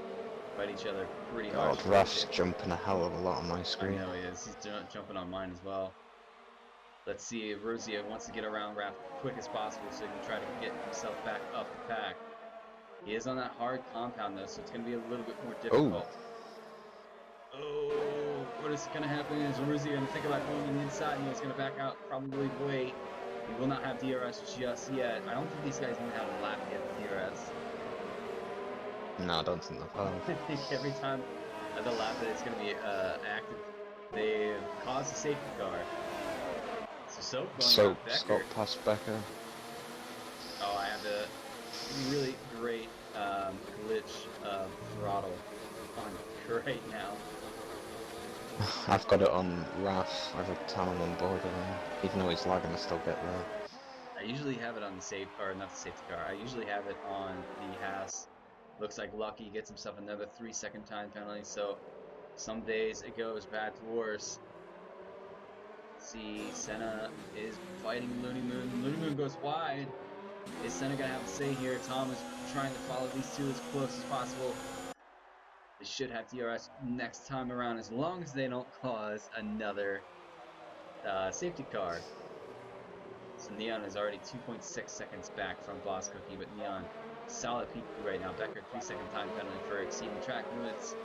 each other pretty hard. God, Raph's jumping a hell of a lot on my screen. I know he is. He's jumping on mine as well. Let's see if Ruzia wants to get around Raph quick as possible so he can try to get himself back up the pack. He is on that hard compound though, so it's gonna be a little bit more difficult. Oh, what is going to happen? Is Ruzzi going to think about going in the inside? No, he's going to back out, probably wait. He will not have DRS just yet. I don't think these guys even have a lap yet with DRS. No, I don't think they've had. I think every time the lap that it's going to be active, they cause a safety car. So Soap got past Becker. Oh, I have the really great glitch throttle on right now. I've got it on Raph every time I'm on board with him. Even though he's lagging, I still get there. I usually have it on the not the safety car. I usually have it on the Haas. Looks like Lucky gets himself another 3-second time penalty, so some days it goes bad to worse. See, Senna is fighting Looney Moon. Looney Moon goes wide. Is Senna gonna have a say here? Tom is trying to follow these two as close as possible. They should have DRS next time around, as long as they don't cause another safety car. So Neon is already 2.6 seconds back from Boss Cookie, but Neon solid P2 right now. Becker 3-second time penalty for exceeding track limits.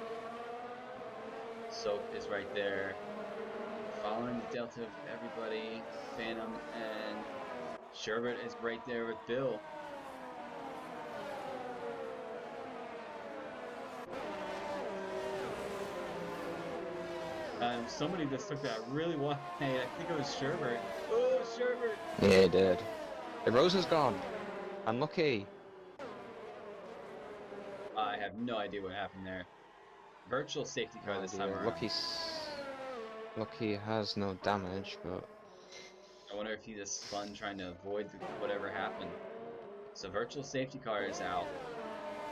Soap is right there, following the delta of everybody. Phantom and Sherbert is right there with Bill. Somebody just took that really wide. I think it was Sherbert. Oh, Sherbert! Yeah, he did. The Rose is gone. Unlucky. I have no idea what happened there. Virtual safety car this time around. Lucky has no damage, but I wonder if he just spun trying to avoid whatever happened. So virtual safety car is out.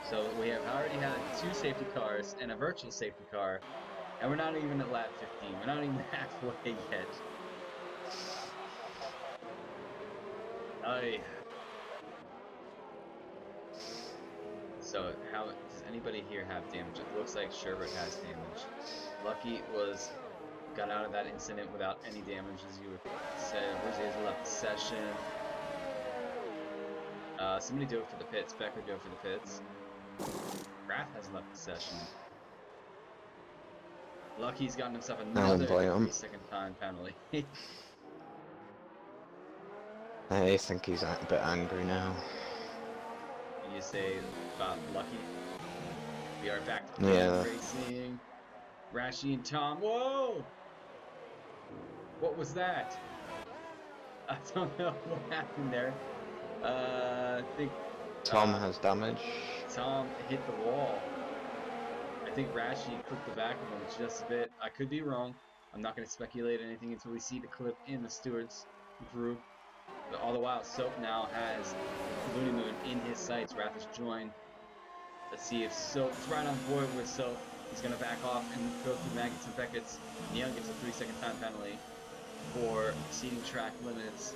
So we have already had 2 safety cars and a virtual safety car, and we're not even at lap 15. We're not even halfway yet. So how does anybody here have damage? It looks like Sherbert has damage. Lucky got out of that incident without any damage, as you would say. Rizzi has left the session. Somebody do it for the pits. Becker do it for the pits. Raph has left the session. Lucky's gotten himself I won't another blame him. 3-second time penalty. I think he's a bit angry now. You say about Lucky. We are back to Prix Yeah. racing. Rashi and Tom. Whoa! What was that? I don't know what happened there. I think Tom has damage. Tom hit the wall. I think Rashi clipped the back of him just a bit. I could be wrong. I'm not going to speculate anything until we see the clip in the stewards group. But all the while, Soap now has Looney Moon in his sights. Wrath has joined. Let's see if Soap's right on board with Soap. He's going to back off and go through Maggots and Beckett's. Neon gets a 3-second time penalty for exceeding track limits.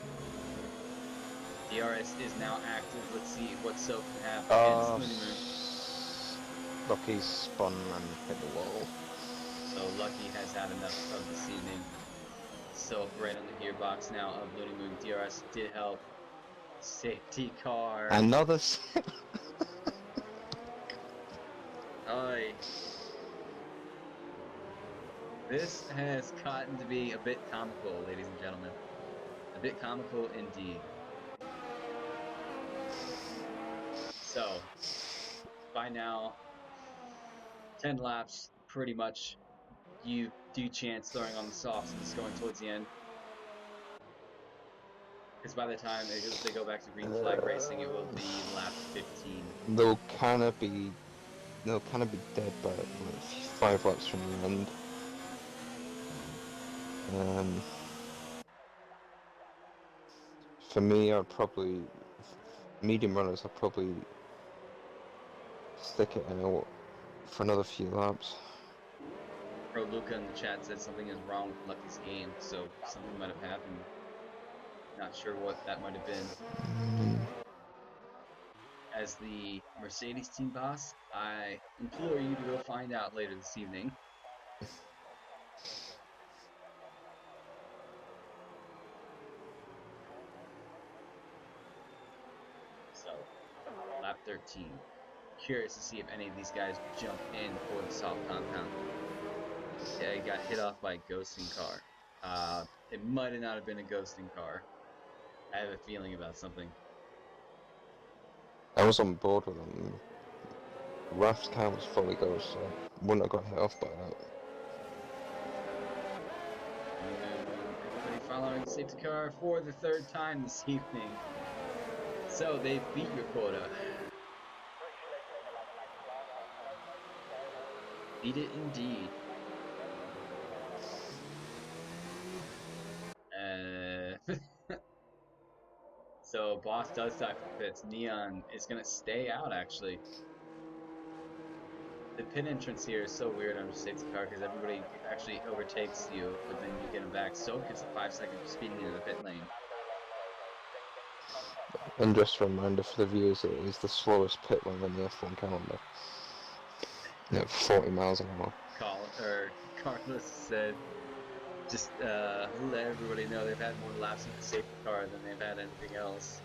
DRS is now active. Let's see what Soap can have against Looney Moon. Lucky's spun and hit the wall. So Lucky has had enough of this evening. Soap right on the gearbox now of Looney Moon. DRS did help. Safety car. Another. Oy. This has gotten to be a bit comical, ladies and gentlemen. A bit comical indeed. So, by now, 10 laps, pretty much, you do chance throwing on the softs and just going towards the end. Because by the time they go back to green flag racing, it will be lap 15. They'll kind of be dead by like 5 laps from the end. For me, medium runners, I'll probably stick it out for another few laps. Pro Luca in the chat said something is wrong with Lucky's game, so something might have happened. Not sure what that might have been. As the Mercedes team boss, I implore you to go find out later this evening. So, lap 13. Curious to see if any of these guys jump in for the soft compound. Yeah, he got hit off by a ghosting car. It might have not have been a ghosting car. I have a feeling about something. I was on board with them. Raph's car was fully ghost, so I wouldn't have got hit off by that. Everybody following the safety car for the third time this evening. So they beat your quota. Beat it indeed. So Boss does die for pits. Neon is gonna stay out actually. The pit entrance here is so weird under safety car because everybody actually overtakes you, but then you get them back. Soap gets a 5-second for speeding into the pit lane. And just a reminder for the viewers, it is the slowest pit lane on the F1 calendar. 40 miles an hour. Carlos said, just let everybody know they've had more laps in the safety car than they've had anything else.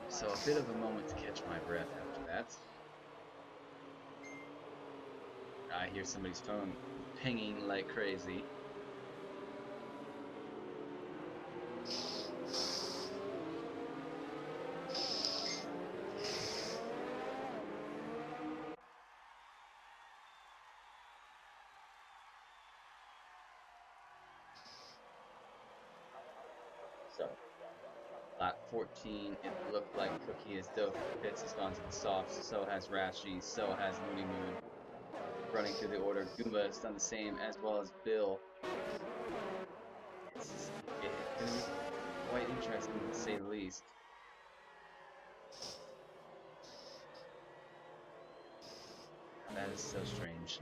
So a bit of a moment to catch my breath after that. I hear somebody's phone pinging like crazy. So, lap 14, it looked like Cookie has dove for the pits, has gone to the softs, so has Rashi, so has Looney Moon. Running through the order, Goomba has done the same, as well as Bill. It's going to be quite interesting, to say the least. That is so strange.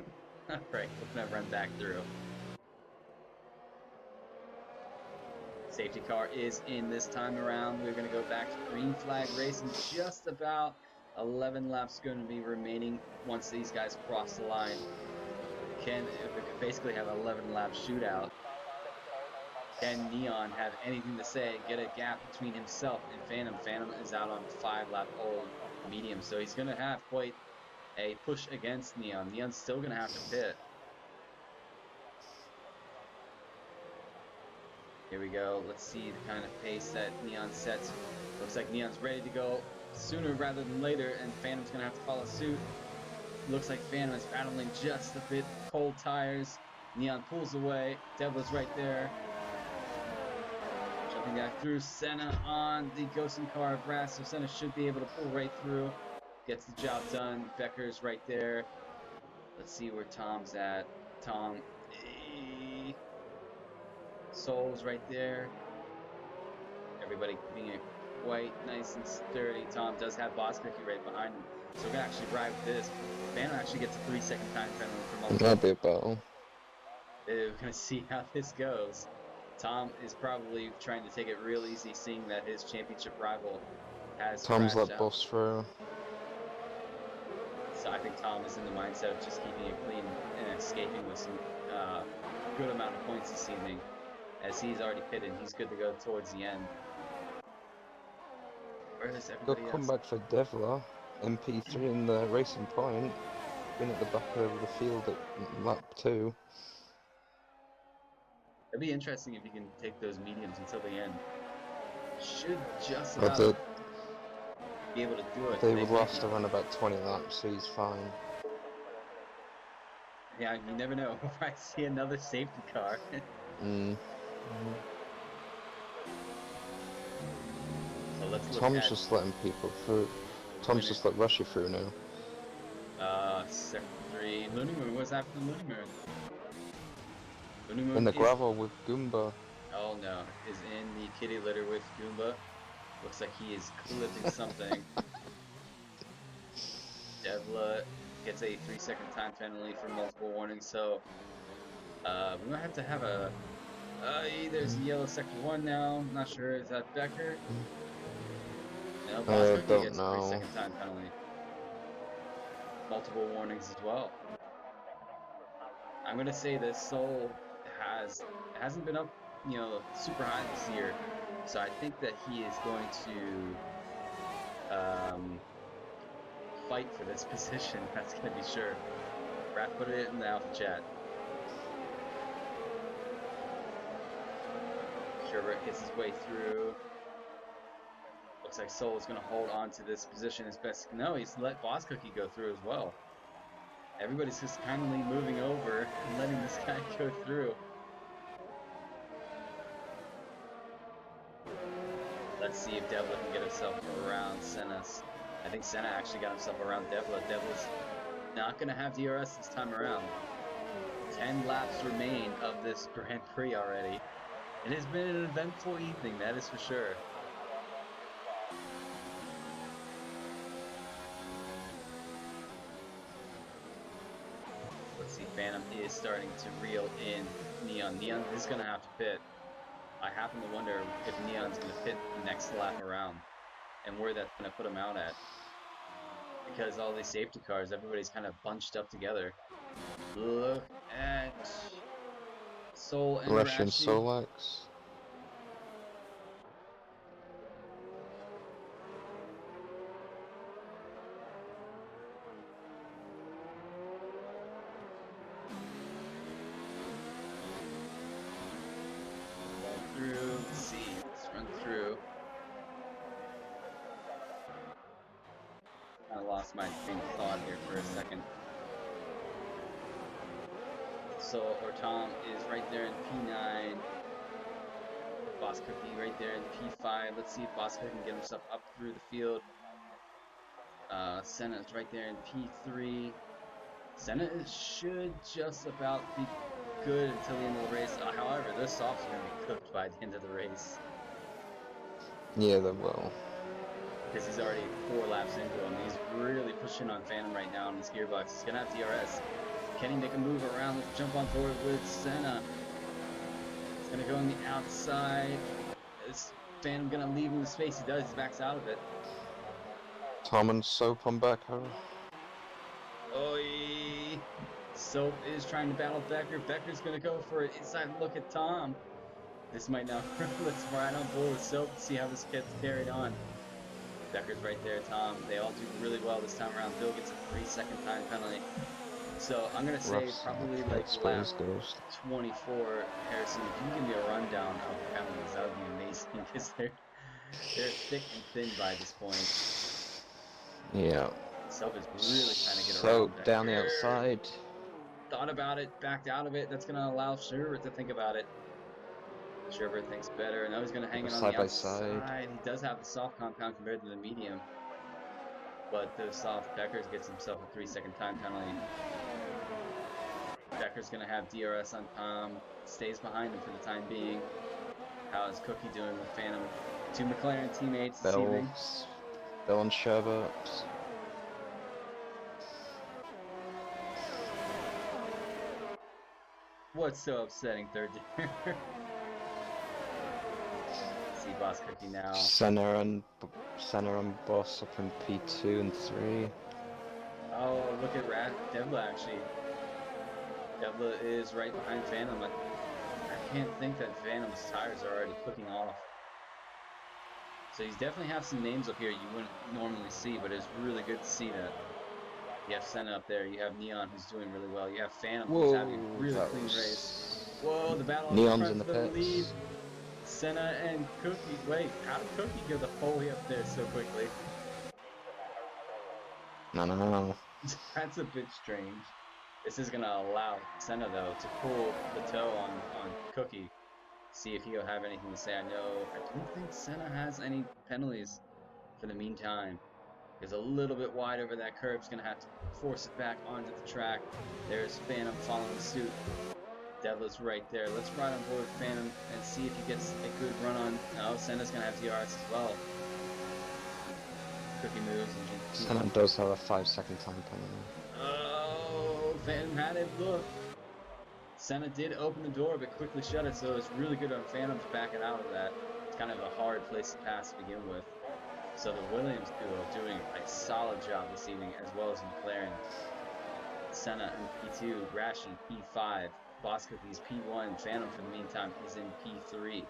All right, we're gonna run back through. Safety car is in this time around. We're gonna go back to green flag racing. Just about 11 laps going to be remaining once these guys cross the line. We could basically have an 11 lap shootout. Can Neon have anything to say? Get a gap between himself and Phantom. Phantom is out on a 5 lap old medium, so he's gonna have quite a push against Neon. Neon's still gonna have to pit. Here we go. Let's see the kind of pace that Neon sets. Looks like Neon's ready to go sooner rather than later, and Phantom's gonna have to follow suit. Looks like Phantom is battling just a bit. Cold tires. Neon pulls away. Devla's right there. Jumping back through. Senna on the ghosting car of Brass, so Senna should be able to pull right through. Gets the job done. Becker's right there. Let's see where Tom's at. Tom. Soul's right there. Everybody keeping it quite nice and sturdy. Tom does have Boss Cookie right behind him, so we're gonna actually ride with this. Phantom actually gets a 3-second time penalty for multiple. That'd be a battle. We're gonna see how this goes. Tom is probably trying to take it real easy, seeing that his championship rival has Tom's crashed let out. boss through. So I think Tom is in the mindset of just keeping it clean and escaping with some good amount of points this evening. As he's already pitted, he's good to go towards the end. Where is everybody Good else? comeback for Devla. MP3 in the Racing Point. Been at the back of the field at lap 2. It'd be interesting if you can take those mediums until the end. Should just Well, about be able to do it. they would last around about 20 laps, so he's fine. Yeah, you never know. We'll probably see another safety car. So let's look Tom's at just letting people through. Tom's just let Rushy through now. Sector 3. Looney Moon, what's happening to Looney Moon? Looney Moon In the is, gravel with Goomba. oh no, is in the kitty litter with Goomba. Looks like he is clipping something. Devla gets a 3-second time penalty for multiple warnings, so we might have to have a there's yellow sector 1 now. Not sure, is that Becker? No, Boss Cookie Don't gets a know. 3-second time penalty. Multiple warnings as well. I'm gonna say this Soul hasn't been up, super high this year, so I think that he is going to fight for this position. That's gonna be sure. Raph put it in the alpha chat. Sherbert hits his way through. Looks like Soul is gonna hold on to this position as best. No, he's let Boss Cookie go through as well. Everybody's just kindly moving over and letting this guy go through. Let's see if Devla can get himself around Senna. I think Senna actually got himself around Devla. Devla's not going to have DRS this time around. 10 laps remain of this Grand Prix already. It has been an eventful evening, that is for sure. Let's see, Phantom is starting to reel in Neon. Neon is going to have to pit. I happen to wonder if Neon's going to pit the next lap around and where that's going to put him out at. Because all these safety cars, everybody's kind of bunched up together. Look at Soul and Russian Rashi. Solex. Through, let's see, let's run through. I lost my train of thought here for a second. So, or Tom is right there in P9. Boss Cookie right there in P5. Let's see if Boss Cookie can get himself up through the field. Senna is right there in P3. Senna should just about be good until the end of the race. However, this softs are going to be cooked by the end of the race. Yeah, they will. Because he's already 4 laps into him. He's really pushing on Phantom right now on his gearbox. He's going to have DRS. Can he make a move around? Let's jump on board with Senna. It's gonna go on the outside. Is Phantom gonna leave him the space? He does. He backs out of it. Tom and Soap on Becker. Oi! Soap is trying to battle Becker. Becker's gonna go for an inside look at Tom. This might not. Let's ride on board with Soap to see how this gets carried on. Becker's right there, Tom. They all do really well this time around. Bill gets a 3-second time penalty. So I'm gonna say Rough probably like that's lap Space Ghost. 24. Harrison, if you can give me a rundown of the penalties, that would be amazing because they're thick and thin by this point. Yeah. Soap is really trying to get around Soap down the Becker. outside. Thought about it, backed out of it. That's gonna allow Sherbert to think about it. Sherbert thinks better, and now he's gonna hang it on the Side by side. outside. He does have the soft compound compared to the medium, but the soft Becker gets himself a 3-second time penalty. Becker's gonna have DRS on Tom, stays behind him for the time being. How is Cookie doing with Phantom? Two McLaren teammates this Bell. evening. Bell and Sherbert. What's so upsetting, third gear? See Boss Cookie now. Senna and Boss up in P2 and 3. Oh, look at Devla actually. Devla is right behind Phantom. I can't think that Phantom's tires are already cooking off. So you definitely have some names up here you wouldn't normally see, but it's really good to see that. You have Senna up there, you have Neon who's doing really well, you have Phantom who's having a really clean race. Whoa, the battle up Neon's front in the for the lead. pits. Senna and Cookie. Wait, how did Cookie go the whole way up there so quickly? No. That's a bit strange. This is gonna allow Senna though to pull the toe on Cookie. See if he'll have anything to say. I don't think Senna has any penalties for the meantime. He's a little bit wide over that curve. He's gonna have to force it back onto the track. There's Phantom following suit. Devla's right there. Let's ride on board with Phantom and see if he gets a good run on. No, Senna's gonna have DRS as well. Cookie moves and Senna does have a 5-second time penalty. oh, Phantom had it. Look, Senna did open the door, but quickly shut it. So it's really good on Phantom to back it out of that. It's kind of a hard place to pass to begin with. So the Williams duo doing a solid job this evening, as well as McLaren. Senna in P2, Ration P5, Boss Cookies P1, Phantom for the meantime is in P3.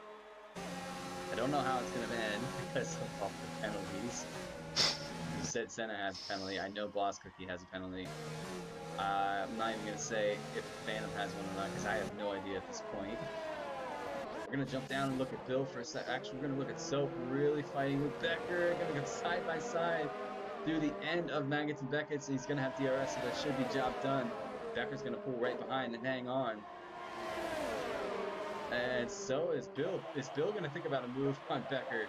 I don't know how it's going to end because of all the penalties. You said Senna has a penalty. I know Boss Cookie has a penalty. I'm not even going to say if Phantom has one or not because I have no idea at this point. We're going to jump down and look at Bill for a sec. Actually, we're going to look at Soap really fighting with Becker. Going to go side by side through the end of Maggots and Beckett's. He's going to have DRS, so that should be job done. Becker's going to pull right behind and hang on. And so is Bill. Is Bill going to think about a move on Becker?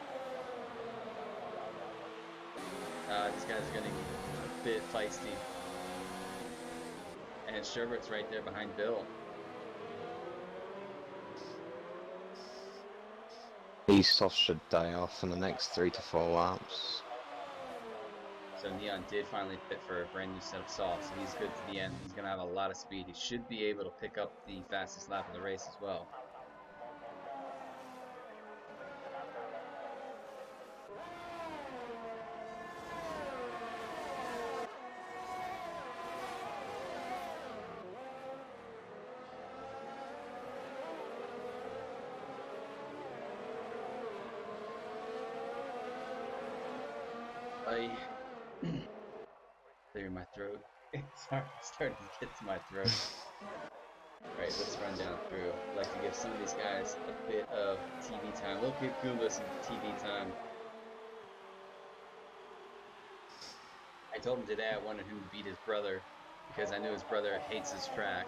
These guys are getting a bit feisty. And Sherbert's right there behind Bill. These softs should die off in the next 3 to 4 laps. So Neon did finally pit for a brand new set of softs. So he's good to the end. He's going to have a lot of speed. He should be able to pick up the fastest lap of the race as well. Clear my throat. It's starting to get to my throat. Alright, let's run down through. I'd like to give some of these guys a bit of TV time. We'll give Goomba some TV time. I told him today I wanted him to beat his brother because I knew his brother hates his track.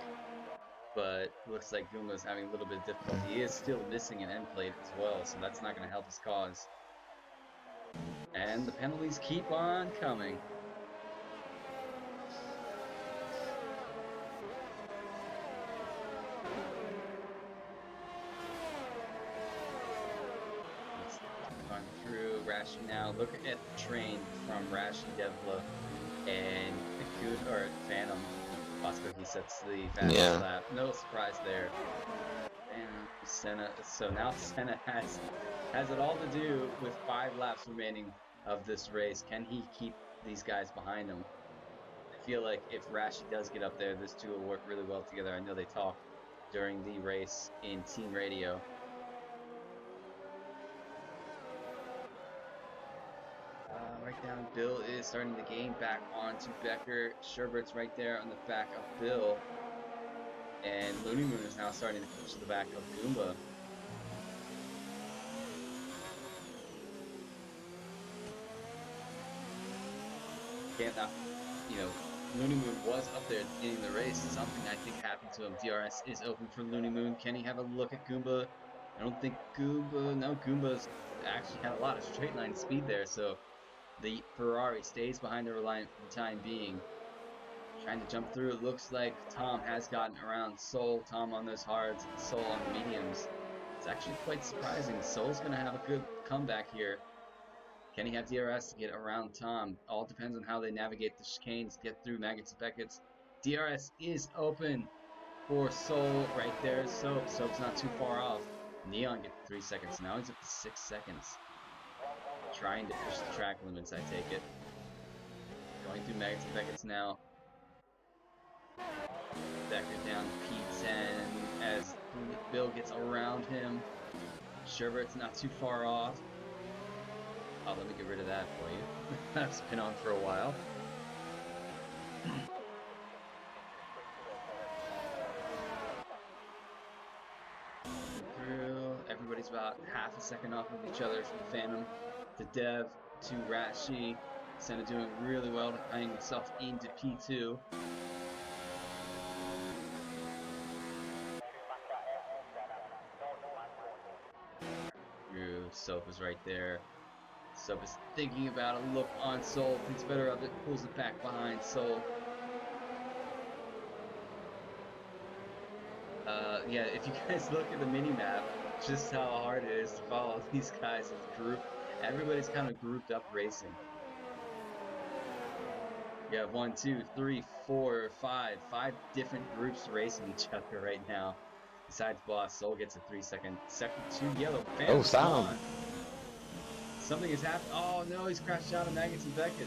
But it looks like Goomba's having a little bit of difficulty. He is still missing an end plate as well, so that's not going to help his cause. And the penalties keep on coming. Going through Rashi now. Look at the train from Rashi, Devla, and Phantom. He sets the fastest Yeah. lap. No surprise there. And Senna. So now Senna has it all to do with 5 laps remaining of this race. Can he keep these guys behind him? I feel like if Rashi does get up there, these two will work really well together. I know they talk during the race in team radio. Right down, Bill is starting to gain back onto Becker. Sherbert's right there on the back of Bill. And Looney Moon is now starting to push the back of Goomba. Can't not, Looney Moon was up there at the beginning of the race. Something I think happened to him. DRS is open for Looney Moon. Can he have a look at Goomba? I don't think Goomba's actually had a lot of straight line speed there. So the Ferrari stays behind the Reliant for the time being. Trying to jump through. It looks like Tom has gotten around Soul. Tom on those hards, Soul on the mediums. It's actually quite surprising. Soul's going to have a good comeback here. Can he have DRS to get around Tom? All depends on how they navigate the chicanes, get through Maggots and Beckets. DRS is open for Soul right there. Soap's not too far off. Neon gets 3 seconds. Now he's up to 6 seconds. Trying to push the track limits, I take it. Going through Maggots and Beckets now. Becker down P10 as Bill gets around him. Sherbert's not too far off. Oh, let me get rid of that for you. That's been on for a while. Through. Everybody's about half a second off of each other from the Phantom to Dev to Rashi. Senna doing really well to tying himself into P2. Soap is right there. Soap is thinking about a look on Soul, thinks better of it, pulls it back behind Soul. Yeah, if you guys look at the mini map, just how hard it is to follow these guys as a group. Everybody's kind of grouped up racing. You have 1, 2, 3, 4, 5 different groups racing each other right now. Besides Boss, Soul gets a 3-second to yellow. Phantom, come on. Something has happened. Oh no, he's crashed out of Maggots and Beckett.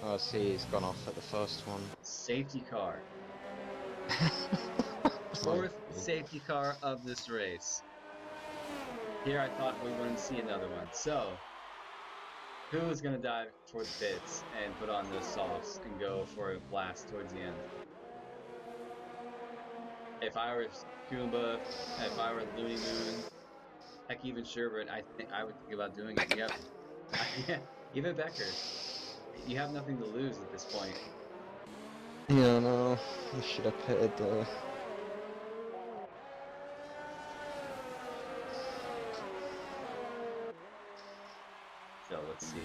Oh, see, he's gone off at the first one. Safety car. Fourth safety car of this race. Here I thought we wouldn't see another one. So, who is going to dive toward the pits and put on those softs and go for a blast towards the end? If I were Goomba, if I were Looney Moon, heck, even Sherbert, I think I would think about doing it. Yep. Yeah, even Becker. You have nothing to lose at this point. Yeah, no, I should have pitted there. So let's see.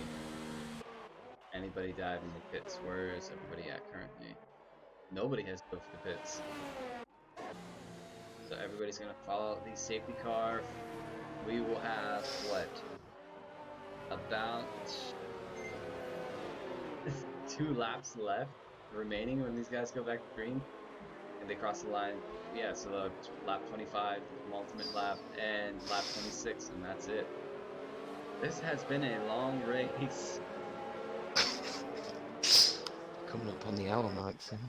Anybody dive in the pits? Where is everybody at currently? Nobody has dove to the pits. So everybody's gonna follow the safety car. We will have what? About 2 laps left remaining when these guys go back to green and they cross the line. Yeah, so lap 25, the ultimate lap, and lap 26, and that's it. This has been a long race. Coming up on the hour mark then.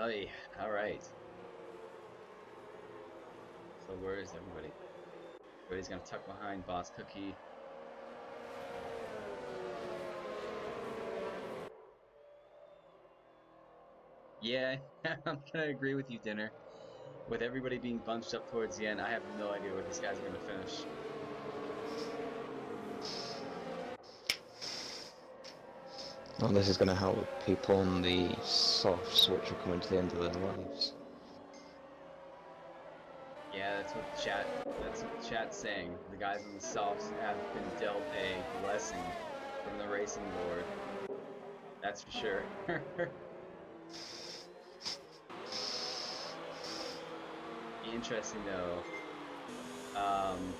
Oh yeah, alright. So where is everybody? Everybody's gonna tuck behind Boss Cookie. Yeah, I'm gonna agree with you, Dinner. With everybody being bunched up towards the end, I have no idea where these guys are gonna finish. Oh, this is going to help people on the softs, which are coming to the end of their lives. Yeah, that's what the chat's saying. The guys on the softs have been dealt a blessing from the racing board. That's for sure. interesting though. Um,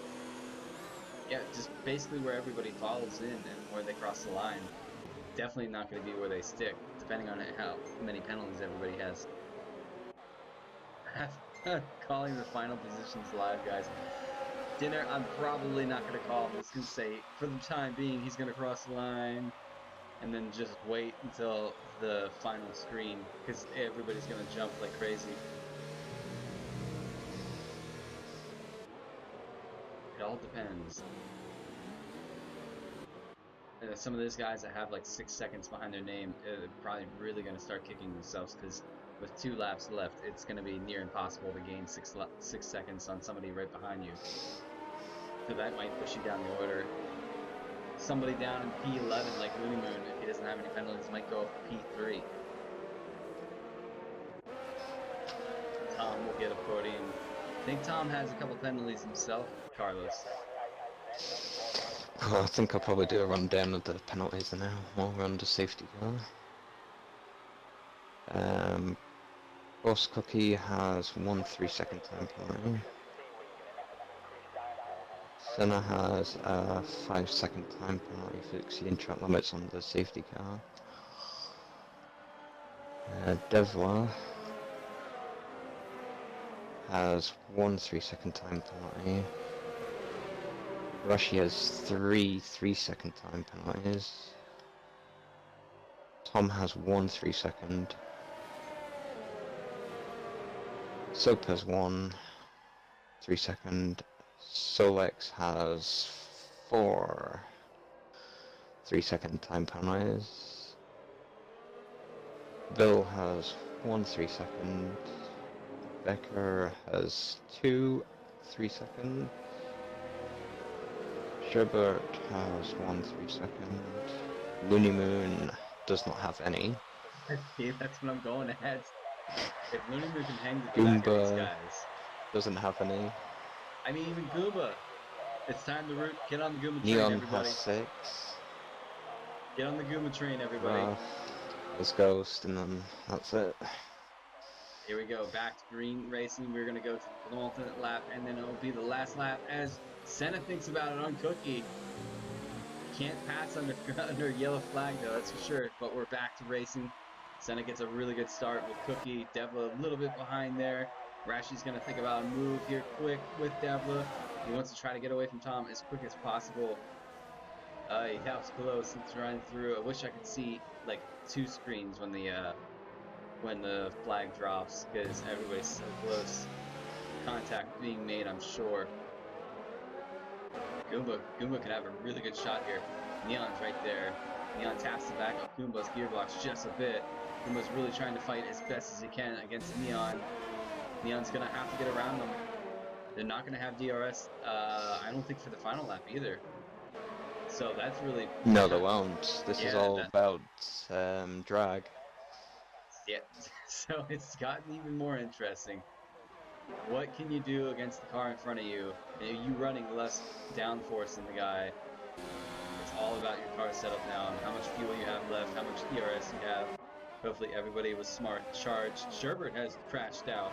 yeah, just basically where everybody follows in and where they cross the line. Definitely not going to be where they stick, depending on how many penalties everybody has. Calling the final positions live, guys. Dinner, I'm probably not going to call. I'm just going to say, for the time being, he's going to cross the line and then just wait until the final screen because everybody's going to jump like crazy. It all depends. Some of those guys that have like 6 seconds behind their name are probably really going to start kicking themselves because with 2 laps left, it's going to be near impossible to gain 6 seconds on somebody right behind you. So that might push you down the order. Somebody down in P11 like Looney Moon, if he doesn't have any penalties, might go up to P3. Tom will get a podium. I think Tom has a couple penalties himself, Carlos. Oh, I think I'll probably do a rundown of the penalties now, while we're on the safety car. Boss Cookie has 1 3-second time penalty. Senna has a 5-second time penalty for exceeding track limits on the safety car. Devla has 1 3-second time penalty. Rashi has 3 3-second time penalties. Tom has 1 3-second. Soap has 1 3-second. Solex has 4 3-second time penalties. Bill has 1 3-second. Becker has 2 3-second. Sherbert has 1 3-second. Looney Moon does not have any. See, that's what I'm going at. If Looney Moon can hang with the back of these Goomba guys. doesn't have any. I mean, even Goomba. It's time to get on the Goomba train, Neon has everybody. 6. Get on the Goomba train, everybody. Wrath has Ghost, and then that's it. Here we go, back to green racing. We're going to go to the penultimate lap, and then it'll be the last lap as Senna thinks about it on Cookie. Can't pass under under yellow flag, though, that's for sure. But we're back to racing. Senna gets a really good start with Cookie. Devla a little bit behind there. Rashi's going to think about a move here quick with Devla. He wants to try to get away from Tom as quick as possible. That was close. It's running through. I wish I could see like 2 screens when the flag drops because everybody's so close. Contact being made, I'm sure. Goomba could have a really good shot here. Neon's right there. Neon taps the back of Goomba's gearbox just a bit. Goomba's really trying to fight as best as he can against Neon. Neon's gonna have to get around them. They're not gonna have DRS. I don't think for the final lap either. So that's really No, they won't. This is yeah. all about drag. Yeah. So it's gotten even more interesting. What can you do against the car in front of you? And you running less downforce than the guy. It's all about your car setup now and how much fuel you have left, how much DRS you have. Hopefully everybody was smart and charged. Sherbert has crashed out.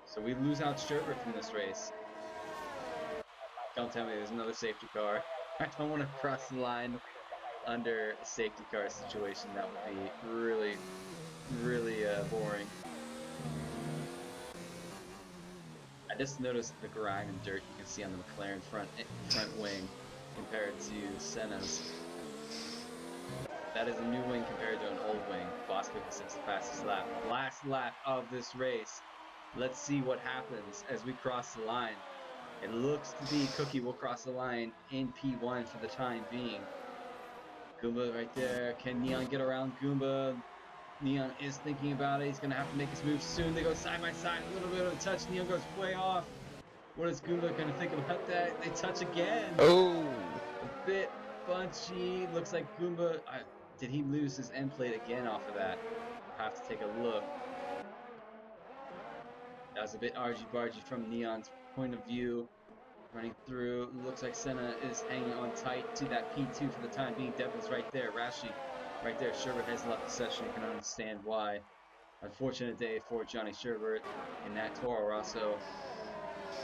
So we lose out Sherbert from this race. Don't tell me there's another safety car. I don't want to cross the line under a safety car situation. That would be really, really boring. I just noticed the grime and dirt you can see on the McLaren front wing compared to Senna's. That is a new wing compared to an old wing. Bosco sets the fastest lap. Last lap of this race. Let's see what happens as we cross the line. It looks to be Cookie will cross the line in P1 for the time being. Goomba right there. Can Neon get around Goomba? Neon is thinking about it. He's going to have to make his move soon. They go side by side. A little bit of a touch. Neon goes way off. What is Goomba going to think about that? They touch again. Oh! A bit bunchy. Looks like Goomba... did he lose his end plate again off of that? I'll have to take a look. That was a bit argy-bargy from Neon's point of view. Running through. Looks like Senna is hanging on tight to that P2 for the time being. Devlin's right there. Rashi right there. Sherbert has left the session. You can understand why. Unfortunate day for Johnny Sherbert in that Toro Rosso.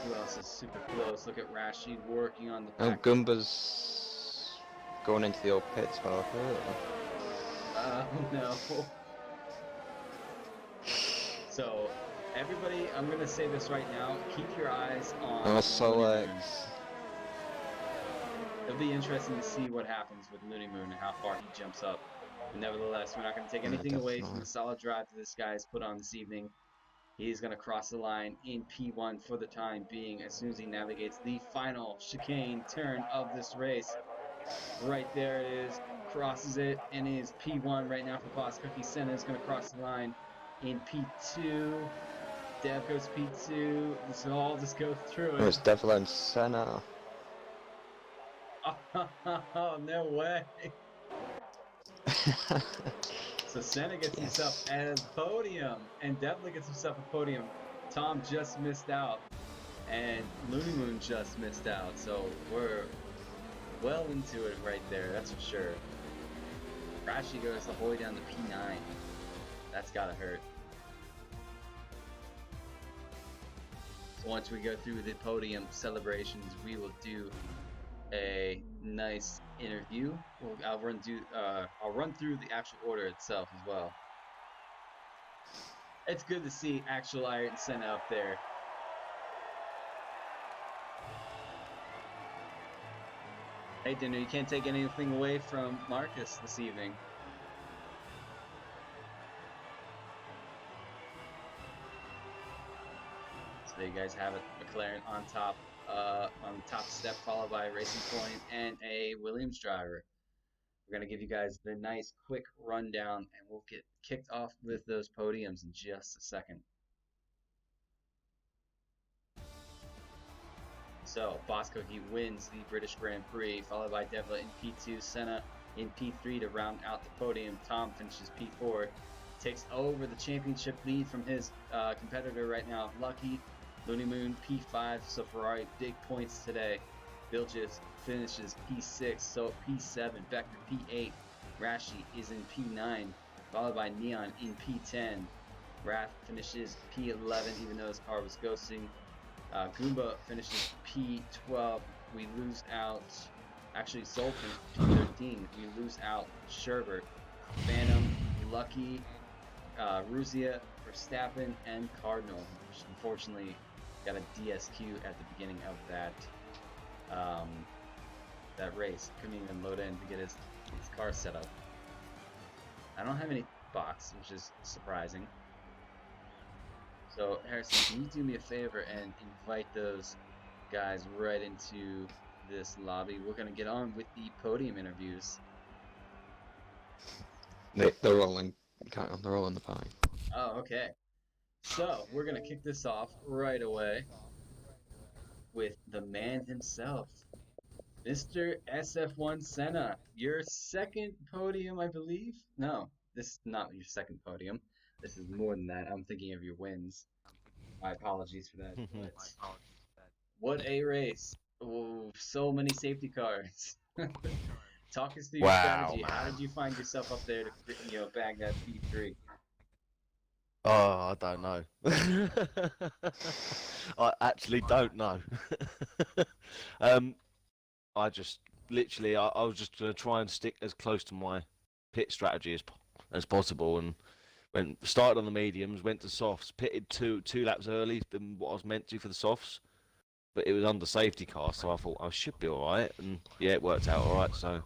Who else is super close? Look at Rashid working on the Oh, back. Goomba's going into the old pits, but Oh no. So, everybody, I'm going to say this right now. Keep your eyes I'm a on Looney Moon. Solex. It'll be interesting to see what happens with Looney Moon and how far he jumps up. But nevertheless, we're not going to take Yeah, anything away from definitely. the solid drive that this guy has put on this evening. He's going to cross the line in P1 for the time being as soon as he navigates the final chicane turn of this race. Right there it is. Crosses it and is P1 right now for Boss Cookie. Senna is going to cross the line in P2. Dev goes P2. Let's all just go through Oh, it. it's Devil and Senna. Oh, no way. So Senna gets himself Yes. a podium, and Devlin gets himself a podium. Tom just missed out, and Looney Moon just missed out. So we're well into it right there, that's for sure. Rashi goes the whole way down to P9. That's gotta hurt. So once we go through the podium celebrations, we will do a nice interview. I'll run through the actual order itself as well. It's good to see actual Ayrton Senna up there. Hey, Dinner, you can't take anything away from Marcus this evening. So there you guys have it. McLaren on the top step, followed by a Racing Point and a Williams driver. We're going to give you guys the nice quick rundown, and we'll get kicked off with those podiums in just a second. So, Boss Cookie wins the British Grand Prix, followed by Devla in P2, Senna in P3 to round out the podium. Tom finishes P4, takes over the championship lead from his competitor right now, Lucky. Looney Moon P5, so Ferrari big points today. Bilges finishes P6, so P7, Becker P8, Rashi is in P9, followed by Neon in P10. Raph finishes P11 even though his car was ghosting. Goomba finishes P12. We lose out. Actually, Soul finished P13. We lose out Sherbert, Phantom, Lucky, Ruzia, Verstappen, and Cardinal, which unfortunately got a DSQ at the beginning of that race. Couldn't even load in to get his car set up. I don't have any box, which is surprising. So, Harrison, can you do me a favor and invite those guys right into this lobby? We're going to get on with the podium interviews. They're all in, they're all in the pie. Oh, okay. So, we're going to kick this off right away with the man himself, Mr. SF1 Senna. Your second podium, I believe? No, this is not your second podium. This is more than that. I'm thinking of your wins. My apologies for that, but what a race. Oh, so many safety cars. Talk us through your Wow, strategy. How did man. you find yourself up there to, bag that P3? Oh, I don't know. I actually don't know. um, I just literally, I was just gonna try and stick as close to my pit strategy as possible, and started on the mediums, went to softs, pitted two laps early than what I was meant to for the softs, but it was under safety car, so I thought I should be all right, and yeah, it worked out all right. So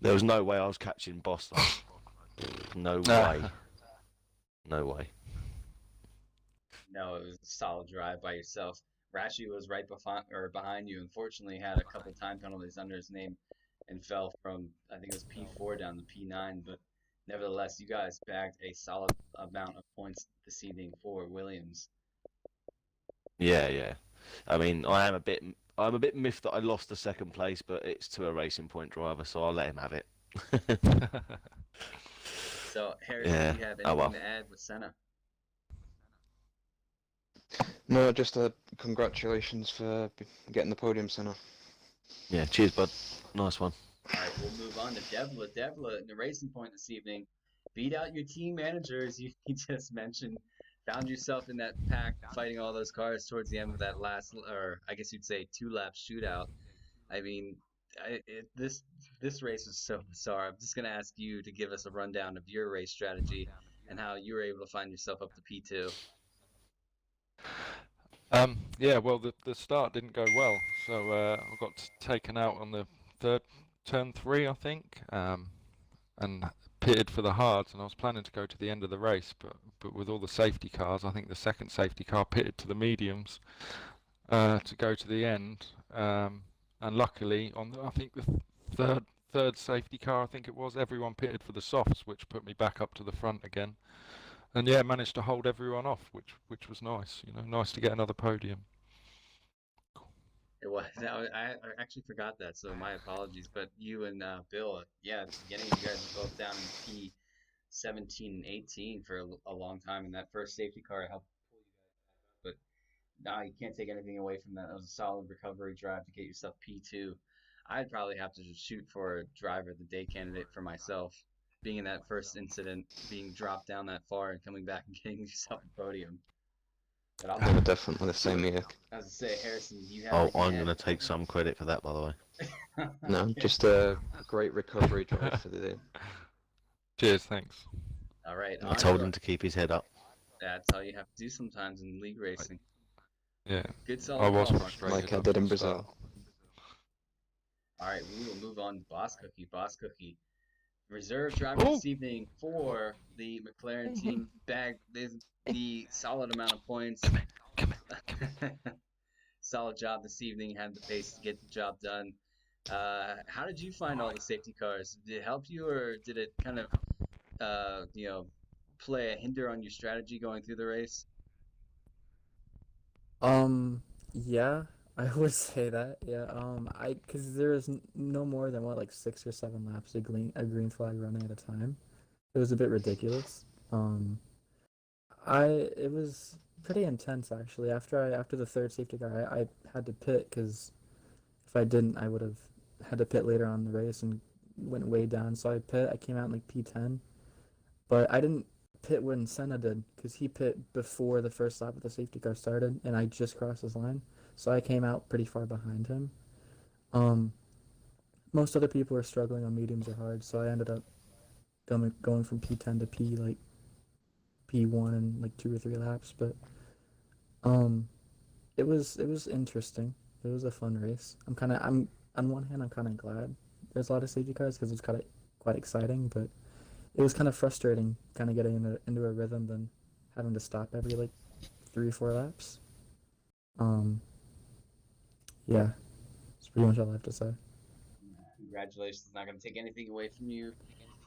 there was no way I was catching Boss though. No way. No way. No, it was a solid drive by yourself. Rashi was right behind you. Unfortunately, had a couple time penalties under his name and fell from I think it was P4 down to P9. But nevertheless, you guys bagged a solid amount of points this evening for Williams. Yeah, yeah. I mean, I'm a bit miffed that I lost the second place, but it's to a Racing Point driver, so I'll let him have it. So, Harrison, do Yeah. you have Oh anything well. to add with Senna? No, just congratulations for getting the podium, Senna. Yeah. Cheers, bud. Nice one. All right, we'll move on to Devla. Devla in the Racing Point this evening. beat out your team manager, as you just mentioned. Found yourself in that pack fighting all those cars towards the end of that last, or I guess you'd say 2 lap shootout. I mean, this race was so bizarre. I'm just gonna ask you to give us a rundown of your race strategy and how you were able to find yourself up to P2. Yeah, well, the start didn't go well, so I got taken out on the third turn three, I think, and pitted for the hards. And I was planning to go to the end of the race, but with all the safety cars, I think the second safety car pitted to the mediums to go to the end. And luckily, I think the third safety car, I think it was, everyone pitted for the softs, which put me back up to the front again. And yeah, managed to hold everyone off, which was nice. Nice to get another podium. It was. I actually forgot that, so my apologies. But you and Bill, yeah, at the beginning, you guys were both down in P17 and 18 for a long time, and that first safety car helped pull you guys back up. But no, you can't take anything away from that. That was a solid recovery drive to get yourself P2. I'd probably have to just shoot for a driver of the day candidate for myself. Being in that first incident, being dropped down that far and coming back and getting yourself a podium. But I'll They were take, definitely the same year. as I say, Harrison, do you have Oh, anything I'm to going to take some credit for that, by the way. add? No, Okay. just a great recovery drive for the. Cheers, thanks. All right, I on told to him to keep his head up. that's how you have to do sometimes in league racing. Yeah, Good I solid was call, Mark. frustrated Like I after did in the start. Brazil. All right, we will move on to Boss Cookie. Boss Cookie, reserve driver Oh, this evening for the McLaren team. Bag the solid amount of points. come here. Solid job this evening. Had the pace to get the job done. How did you find all the safety cars? Did it help you, or did it kind of, play a hinder on your strategy going through the race? Yeah, I would say that. Yeah, because there is no more than what, like 6 or 7 laps a green flag running at a time. It was a bit ridiculous. Um, it was pretty intense actually. After the third safety car, I had to pit because if I didn't, I would have had to pit later on in the race and went way down. So I pit. I came out in like P10, but I didn't pit when Senna did because he pit before the first lap of the safety car started, and I just crossed his line, so I came out pretty far behind him. Um, Most other people are struggling on mediums or hard, so I ended up going from P10 to P1 in like 2 or 3 laps. But um, it was interesting. It was a fun race. I'm on one hand I'm kind of glad there's a lot of safety cars because it's kind of quite exciting, but it was kind of frustrating, kind of getting into a rhythm, then having to stop every like 3 or 4 laps. Um, yeah, that's pretty much all I have to say. Congratulations. Not going to take anything away from you.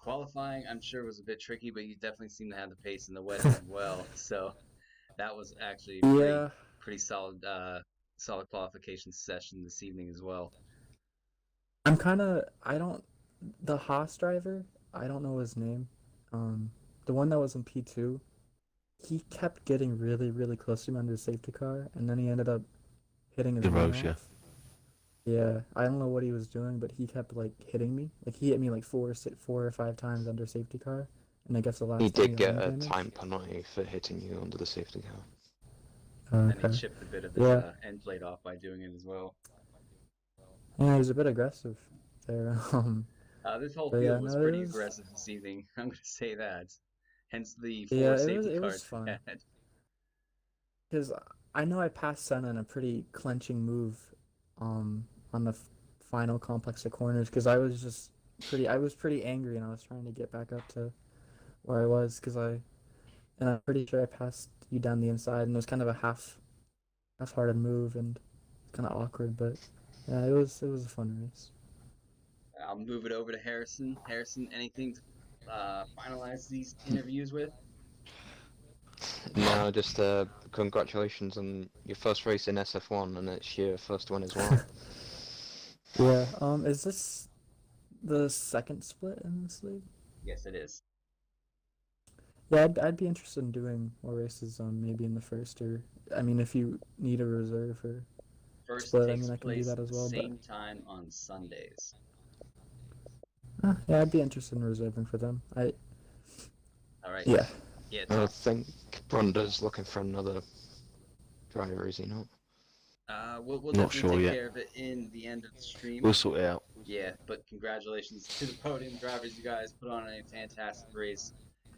Qualifying, I'm sure, was a bit tricky, but you definitely seem to have the pace in the wet as well. So that was actually Yeah, pretty solid, solid qualification session this evening as well. I don't, the Haas driver, I don't know his name. Um, the one that was in P2, he kept getting really, really close to me under the safety car, and then he ended up hitting his wing Roche, yeah. off. Yeah, I don't know what he was doing, but he kept like hitting me. Like he hit me like 4 or 5 times under safety car, and I guess the He last time he did got get wing a damage. time penalty for hitting you under the safety car. And he Okay. chipped a bit of his Yeah. end plate off by doing it as well. Yeah, he was a bit aggressive there. This whole But yeah, field was no, it pretty was. aggressive this evening. I'm going to say that. Hence the four Yeah, safety it was cars we fun had. because I know I passed Senna in a pretty clenching move, on the final complex of corners because I was pretty angry and I was trying to get back up to where I was and I'm pretty sure I passed you down the inside and it was kind of a half-hearted move and kind of awkward, but yeah, it was a fun race. I'll move it over to Harrison. Harrison, anything to finalize these interviews with? No, just congratulations on your first race in SF1, and it's your first one as well. Yeah, is this the second split in this league? Yes, it is. Yeah, I'd be interested in doing more races, maybe in the first, or I mean, if you need a reserve or First split, I takes mean, I can do place that at as the well. But same time on Sundays. yeah, I'd be interested in reserving for them. All right. Yeah. Yeah, I Tom. think Bronda's looking for another driver, is he not? We'll Not definitely sure take yet. care of it in the end of the stream. We'll sort it out. Yeah, but congratulations to the podium drivers. You guys put on a fantastic race.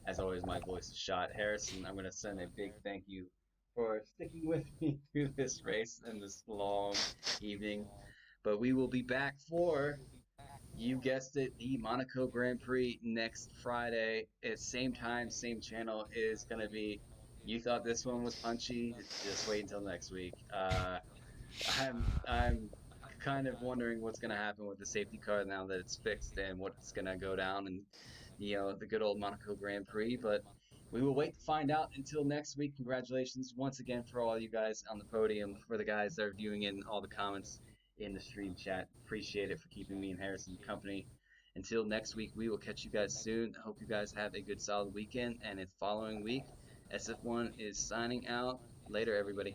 As always, my voice is shot. Harrison, I'm going to send a big thank you for sticking with me through this race and this long evening. But we will be back for, you guessed it, the Monaco Grand Prix next Friday. At same time, same channel is going to be. You thought this one was punchy? Just wait until next week. I'm kind of wondering what's going to happen with the safety car now that it's fixed and what's going to go down in the good old Monaco Grand Prix. But we will wait to find out until next week. Congratulations once again for all you guys on the podium, for the guys that are viewing in all the comments in the stream chat. Appreciate it for keeping me and Harrison company. Until next week, we will catch you guys soon. I hope you guys have a good solid weekend, and in the following week, SF1 is signing out. Later, everybody.